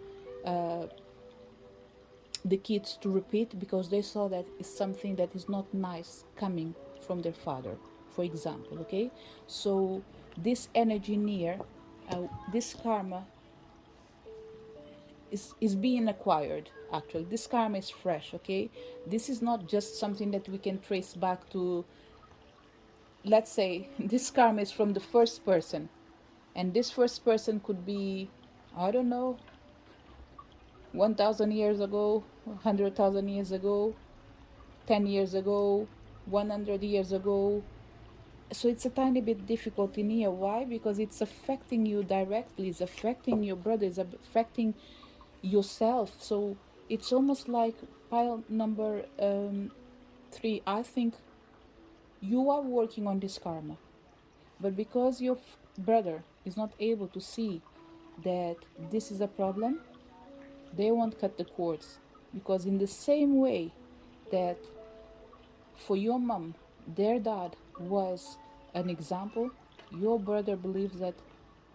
the kids to repeat because they saw that it's something that is not nice coming from their father, for example. Okay, so this energy near this karma is being acquired. Actually, this karma is fresh. Okay, this is not just something that we can trace back to. Let's say this karma is from the first person, and this first person could be, I don't know, 1,000 years ago, 100,000 years ago, 10 years ago, 100 years ago. So it's a tiny bit difficult in here. Why? Because it's affecting you directly, it's affecting your brother, it's affecting yourself. So it's almost like pile number 3. I think you are working on this karma, but because your brother is not able to see that this is a problem, they won't cut the cords. Because in the same way that for your mom, their dad was an example, your brother believes that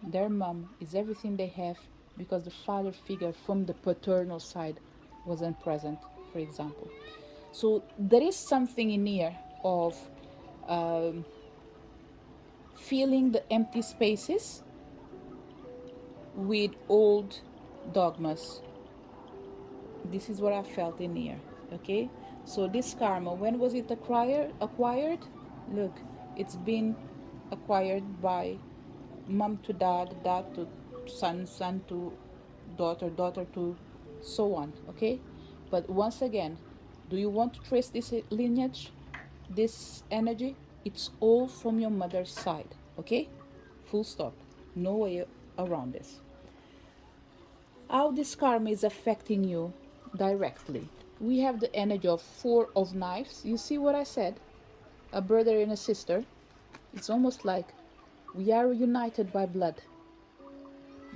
their mom is everything they have because the father figure from the paternal side wasn't present, for example. So there is something in here of filling the empty spaces with old dogmas. This is what I felt in here. Okay, so this karma, when was it acquired? Look, it's been acquired by mom to dad, dad to son, son to daughter, daughter to so on. Okay, but once again, do you want to trace this lineage, this energy? It's all from your mother's side. Okay, full stop, no way around this. How this karma is affecting you directly. We have the energy of 4 of knives. You see what I said? A brother and a sister. It's almost like we are united by blood.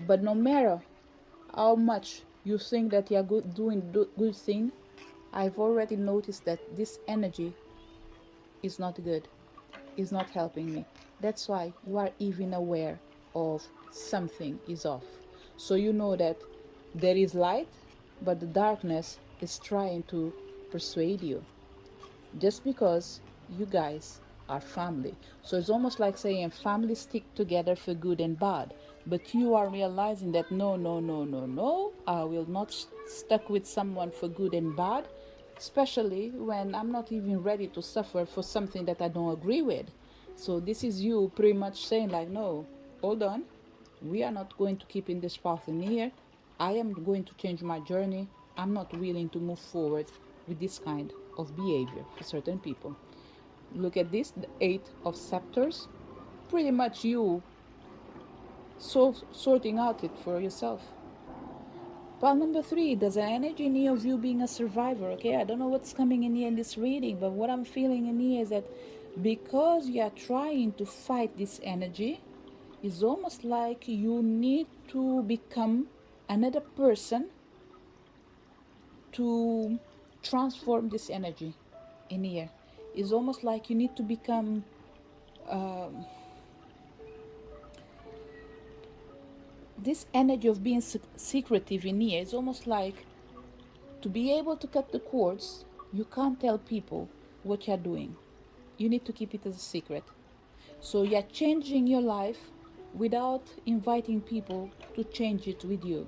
But no matter how much you think that you're doing good thing, I've already noticed that this energy is not good, is not helping me. That's why you are even aware of something is off. So you know that there is light, but the darkness is trying to persuade you just because you guys are family. So it's almost like saying family stick together for good and bad. But you are realizing that no, no, no, no, no, I will not stuck with someone for good and bad, especially when I'm not even ready to suffer for something that I don't agree with. So this is you pretty much saying like, no, hold on, we are not going to keep in this path in here. I am going to change my journey. I'm not willing to move forward with this kind of behavior for certain people. Look at this, the Eight of Scepters. Pretty much you sorting out it for yourself. Pile number three, there's an energy in here of you being a survivor, okay? I don't know what's coming in here in this reading, but what I'm feeling in here is that because you are trying to fight this energy, it's almost like you need to become another person to transform this energy in here. It's almost like you need to become this energy of being secretive in here. It's almost like to be able to cut the cords, you can't tell people what you're doing. You need to keep it as a secret. So you're changing your life without inviting people to change it with you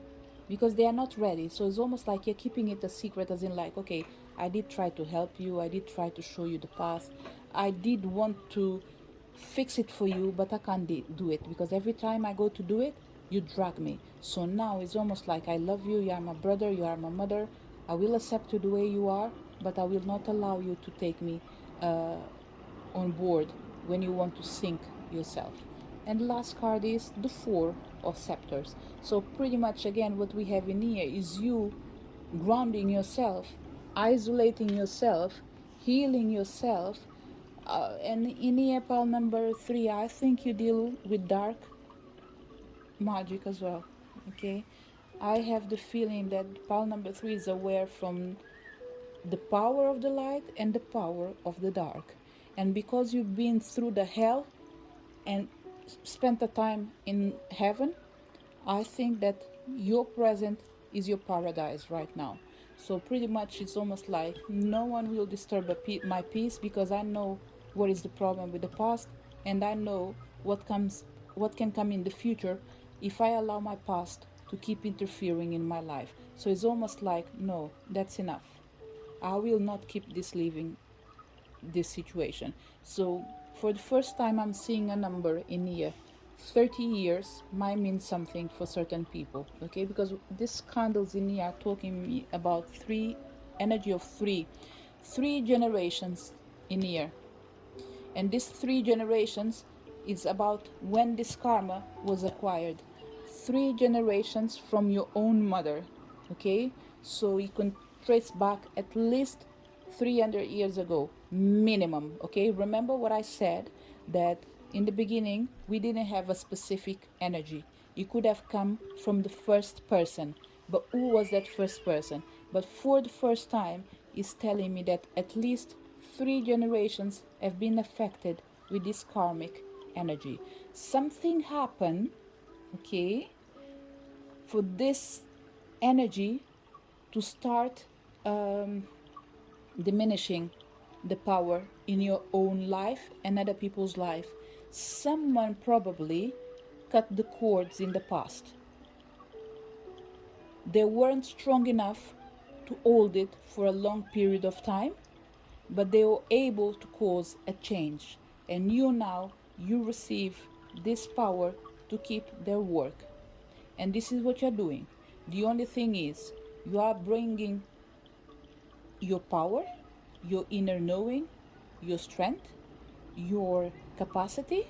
because they are not ready. So it's almost like you're keeping it a secret, as in like, okay, I did try to help you, I did try to show you the path, I did want to fix it for you, but I can't do it because every time I go to do it, you drag me. So now it's almost like I love you, you are my brother, you are my mother, I will accept you the way you are, but I will not allow you to take me on board when you want to sink yourself. And the last card is the Four of Scepters. So pretty much again what we have in here is you grounding yourself, isolating yourself, healing yourself. And in here, pile number three, I think you deal with dark magic as well. Okay, I have the feeling that pile number three is aware from the power of the light and the power of the dark. And because you've been through the hell and spent the time in heaven, I think that your present is your paradise right now. So pretty much it's almost like no one will disturb my peace because I know what is the problem with the past, and I know what can come in the future if I allow my past to keep interfering in my life. So it's almost like no, that's enough. I will not keep this living this situation. So for the first time I'm seeing a number in here. 30 years might mean something for certain people, okay? Because these candles in here are talking me about energy of three generations in here. And these three generations is about when this karma was acquired. 3 generations from your own mother, okay? So you can trace back at least 300 years ago, minimum, okay? Remember what I said, that in the beginning, we didn't have a specific energy. It could have come from the first person, but who was that first person? But for the first time, is telling me that at least 3 generations have been affected with this karmic energy. Something happened, okay, for this energy to start diminishing the power in your own life and other people's life. Someone probably cut the cords in the past. They weren't strong enough to hold it for a long period of time, but they were able to cause a change. And you receive this power to keep their work. And this is what you're doing. The only thing is, you are bringing your power, your inner knowing, your strength, your capacity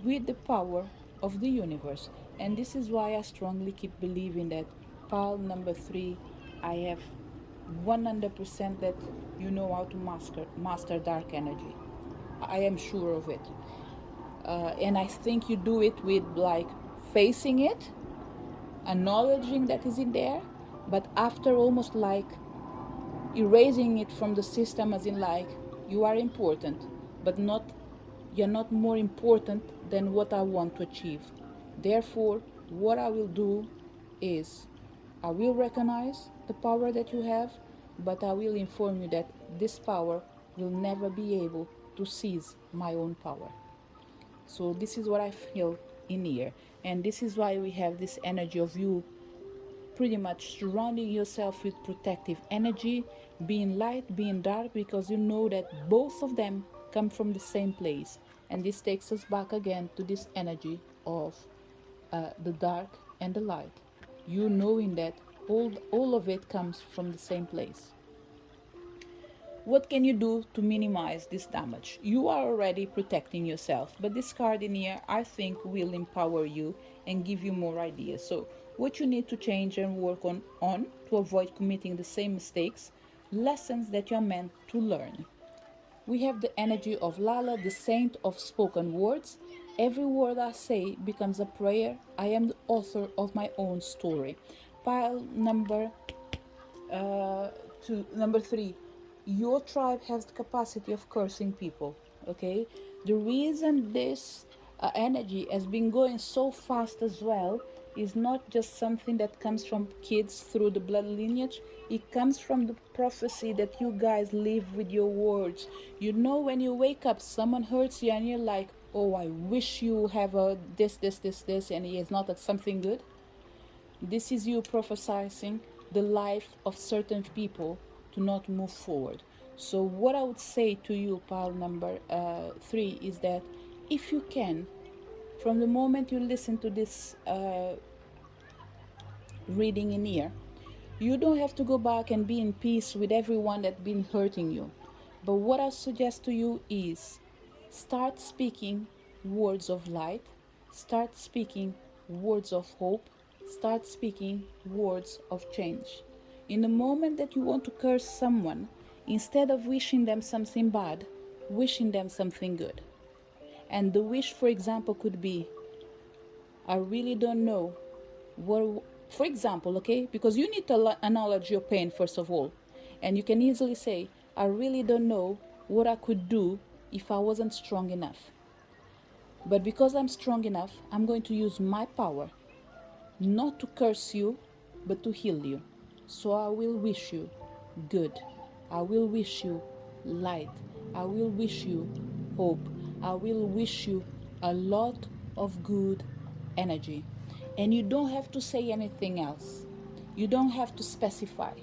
with the power of the universe. And this is why I strongly keep believing that pile number three, I have 100% that you know how to master dark energy. I am sure of it. And I think you do it with like facing it, acknowledging that is in there, but after almost like erasing it from the system, as in like you are important, but not, you're not more important than what I want to achieve. Therefore, what I will do is I will recognize the power that you have, but I will inform you that this power will never be able to seize my own power. So this is what I feel in here, and this is why we have this energy of you pretty much surrounding yourself with protective energy, being light, being dark, because you know that both of them come from the same place. And this takes us back again to this energy of the dark and the light. You knowing that all of it comes from the same place. What can you do to minimize this damage? You are already protecting yourself, but this card in here, I think, will empower you and give you more ideas. So, what you need to change and work on to avoid committing the same mistakes, lessons that you're meant to learn. We have the energy of Lala, the saint of spoken words. Every word I say becomes a prayer. I am the author of my own story. Pile uh, number 3, your tribe has the capacity of cursing people. Okay, the reason this energy has been going so fast as well is not just something that comes from kids through the blood lineage. It comes from the prophecy that you guys live with your words. You know, when you wake up, someone hurts you and you're like, oh, I wish you have a this, and it is not something good. This is you prophesying the life of certain people to not move forward. So what I would say to you, pile number 3, is that if you can, from the moment you listen to this reading in here, you don't have to go back and be in peace with everyone that's been hurting you. But what I suggest to you is start speaking words of light, start speaking words of hope, start speaking words of change. In the moment that you want to curse someone, instead of wishing them something bad, wishing them something good. And the wish, for example, could be, I really don't know what, for example, okay, because you need to acknowledge your pain first of all. And you can easily say, I really don't know what I could do if I wasn't strong enough. But because I'm strong enough, I'm going to use my power not to curse you, but to heal you. So I will wish you good. I will wish you light. I will wish you hope. I will wish you a lot of good energy. And you don't have to say anything else. You don't have to specify.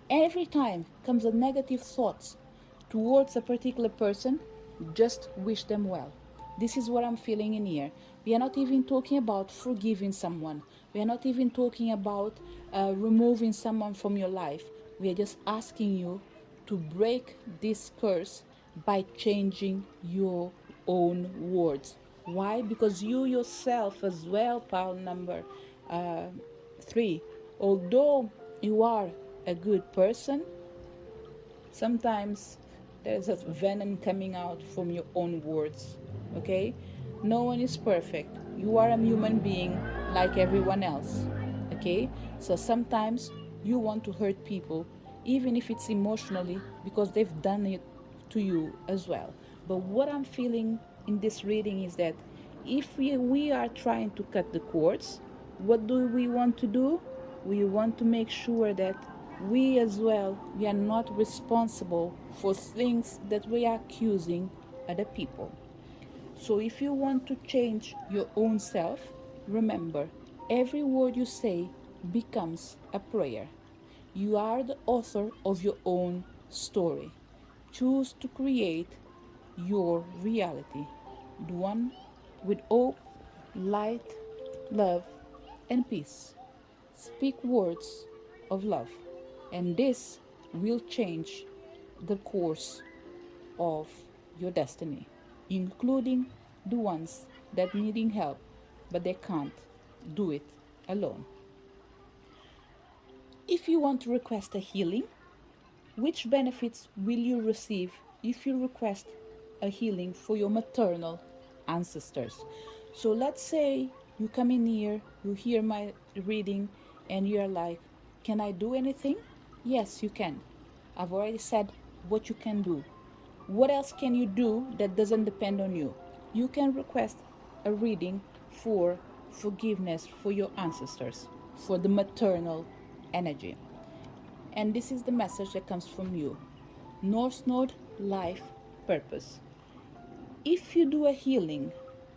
Every time comes a negative thought towards a particular person, just wish them well. This is what I'm feeling in here. We are not even talking about forgiving someone. We are not even talking about removing someone from your life. We are just asking you to break this curse by changing your own words. Why? Because you yourself as well, pile number 3, although you are a good person, sometimes there's a venom coming out from your own words. Okay, no one is perfect. You are a human being like everyone else. Okay, so sometimes you want to hurt people even if it's emotionally because they've done it to you as well. But what I'm feeling in this reading is that if we are trying to cut the cords, what do we want to do? We want to make sure that we as well, we are not responsible for things that we are accusing other people. So if you want to change your own self, remember, every word you say becomes a prayer. You are the author of your own story. Choose to create your reality, the one with hope, light, love, and peace. Speak words of love, and this will change the course of your destiny, including the ones that needing help but they can't do it alone. If you want to request a healing, which benefits will you receive if you request a healing for your maternal ancestors? So let's say You come in here, you hear my reading, and you're like, can I do anything? Yes, you can. I've already said what you can do. What else can you do that doesn't depend on you? You can request a reading for forgiveness for your ancestors, for the maternal energy. And this is the message that comes from you. North Node life purpose. If you do a healing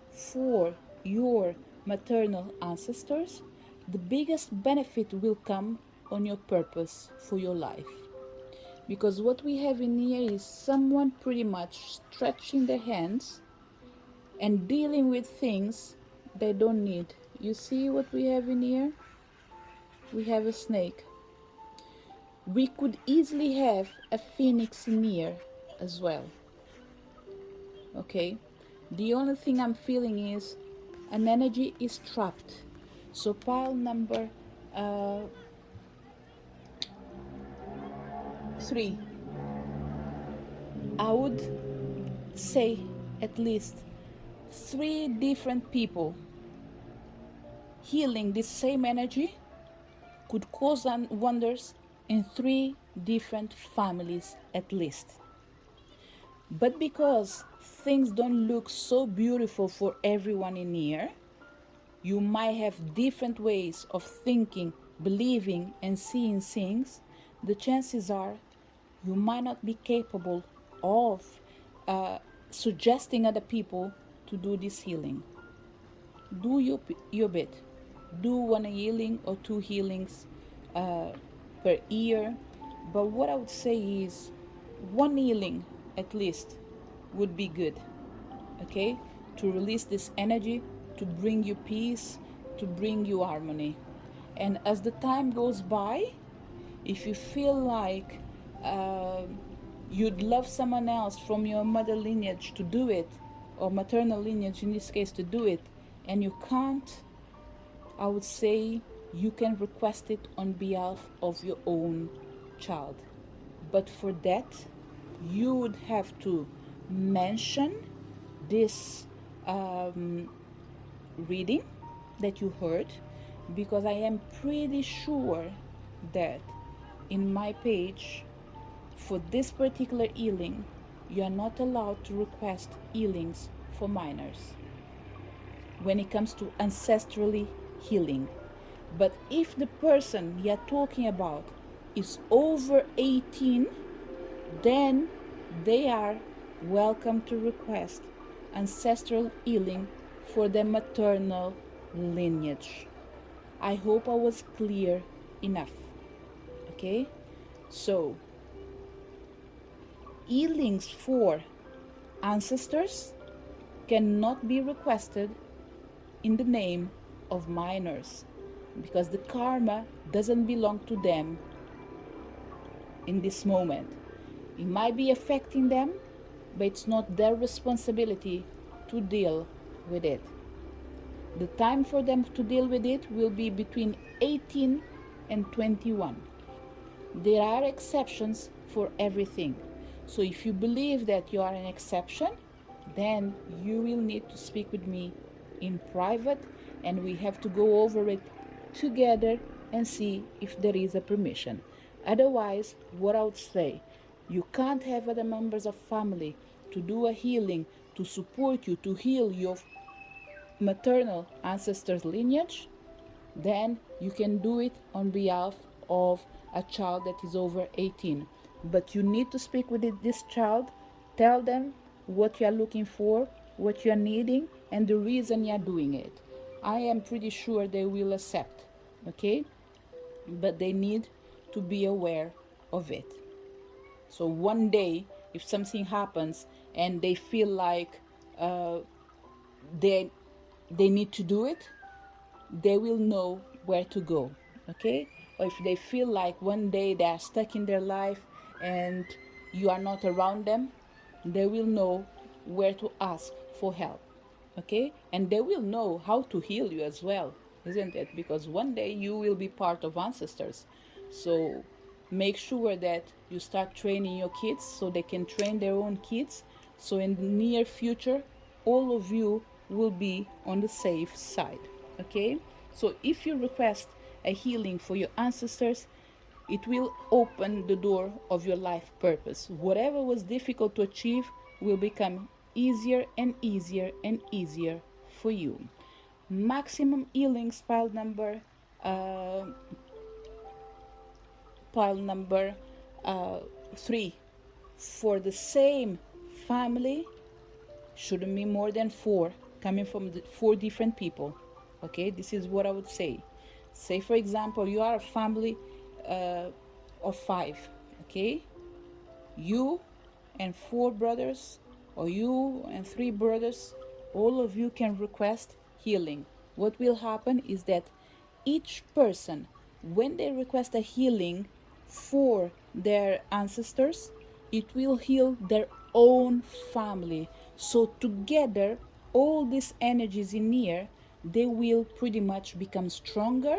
for your maternal ancestors, the biggest benefit will come on your purpose for your life. Because what we have in here is someone pretty much stretching their hands and dealing with things they don't need. You see what we have in here? We have a snake. We could easily have a phoenix in here as well. Okay? The only thing I'm feeling is an energy is trapped. So pile number 3, I would say at least 3 different people healing this same energy could cause wonders in 3 different families at least. But because things don't look so beautiful for everyone in here, you might have different ways of thinking, believing, and seeing things. The chances are you might not be capable of suggesting other people to do this healing. Do your bit. Do 1 healing or 2 healings per year. But what I would say is 1 healing at least would be good. Okay? To release this energy, to bring you peace, to bring you harmony. And as the time goes by, if you feel like you'd love someone else from your mother lineage to do it, or maternal lineage in this case to do it, and you can't, I would say you can request it on behalf of your own child. But for that, you would have to mention this reading that you heard, because I am pretty sure that in my page for this particular healing, you are not allowed to request healings for minors when it comes to ancestrally healing. But if the person you're talking about is over 18, then they are welcome to request ancestral healing for their maternal lineage. I hope I was clear enough. Okay? So, healings for ancestors cannot be requested in the name of minors, because the karma doesn't belong to them in this moment. It might be affecting them, but it's not their responsibility to deal with it. The time for them to deal with it will be between 18 and 21. There are exceptions for everything. So if you believe that you are an exception, then you will need to speak with me in private, and we have to go over it together and see if there is a permission. Otherwise, what I would say, you can't have other members of family to do a healing, to support you, to heal your maternal ancestors' lineage. Then you can do it on behalf of a child that is over 18. But you need to speak with this child, tell them what you are looking for, what you are needing, and the reason you are doing it. I am pretty sure they will accept, okay? But they need to be aware of it. So one day, if something happens and they feel like they need to do it, they will know where to go, okay? Or if they feel like one day they are stuck in their life and you are not around them, they will know where to ask for help, okay? And they will know how to heal you as well, isn't it? Because one day you will be part of ancestors. So make sure that you start training your kids so they can train their own kids. So in the near future, all of you will be on the safe side. Okay, so if you request a healing for your ancestors, it will open the door of your life purpose. Whatever was difficult to achieve will become easier and easier and easier for you. Maximum healings, uh, pile number 3, for the same family. Shouldn't be more than 4 coming from 4 different people. Okay, this is what I would say. Say for example you are a family of 5. Okay, you and 4 brothers, or you and 3 brothers, all of you can request healing. What will happen is that each person, when they request a healing for their ancestors, it will heal their own family. So together, all these energies in here, they will pretty much become stronger.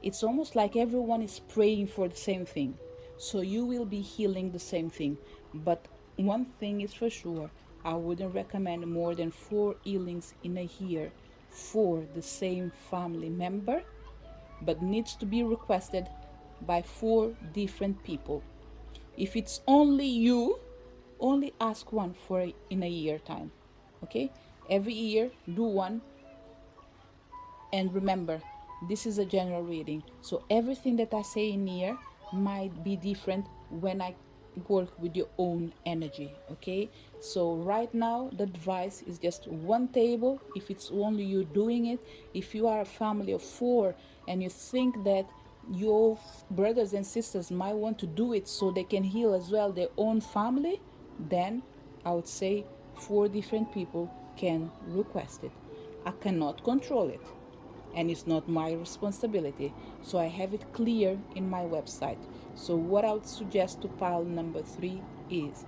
It's almost like everyone is praying for the same thing. So you will be healing the same thing. But one thing is for sure, I wouldn't recommend more than 4 healings in a year for the same family member, but needs to be requested by 4 different people. If it's only you, only ask one for in a year time. Okay, every year do one. And remember, this is a general reading, so everything that I say in here might be different when I work with your own energy. Okay, so right now the advice is just one table if it's only you doing it. If you are a family of 4 and you think that your brothers and sisters might want to do it so they can heal as well their own family, then I would say 4 different people can request it. I cannot control it, and it's not my responsibility. So I have it clear in my website. So what I would suggest to pile number 3 is,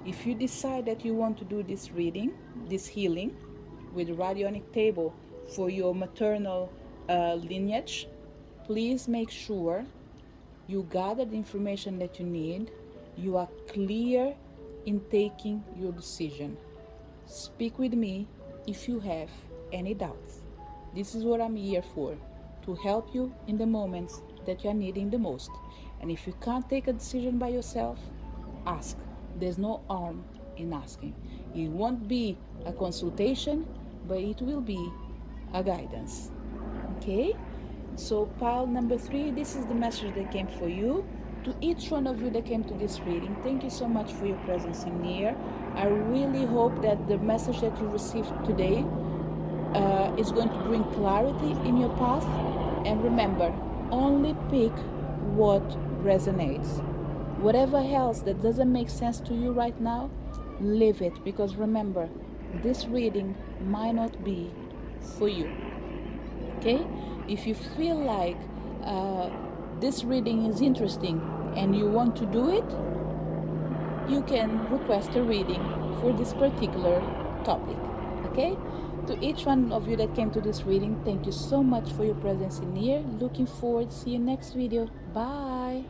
if you decide that you want to do this reading, this healing with radionic table for your maternal lineage, please make sure you gather the information that you need. You are clear in taking your decision. Speak with me if you have any doubts. This is what I'm here for, to help you in the moments that you're needing the most. And if you can't take a decision by yourself, ask. There's no harm in asking. It won't be a consultation, but it will be a guidance. Okay? So pile number 3, this is the message that came for you. To each one of you that came to this reading, thank you so much for your presence in here. I really hope that the message that you received today is going to bring clarity in your path. And remember, only pick what resonates. Whatever else that doesn't make sense to you right now, leave it, because remember, this reading might not be for you. Okay, if you feel like this reading is interesting and you want to do it, you can request a reading for this particular topic. Okay, to each one of you that came to this reading, thank you so much for your presence in here. Looking forward to see you next video. Bye.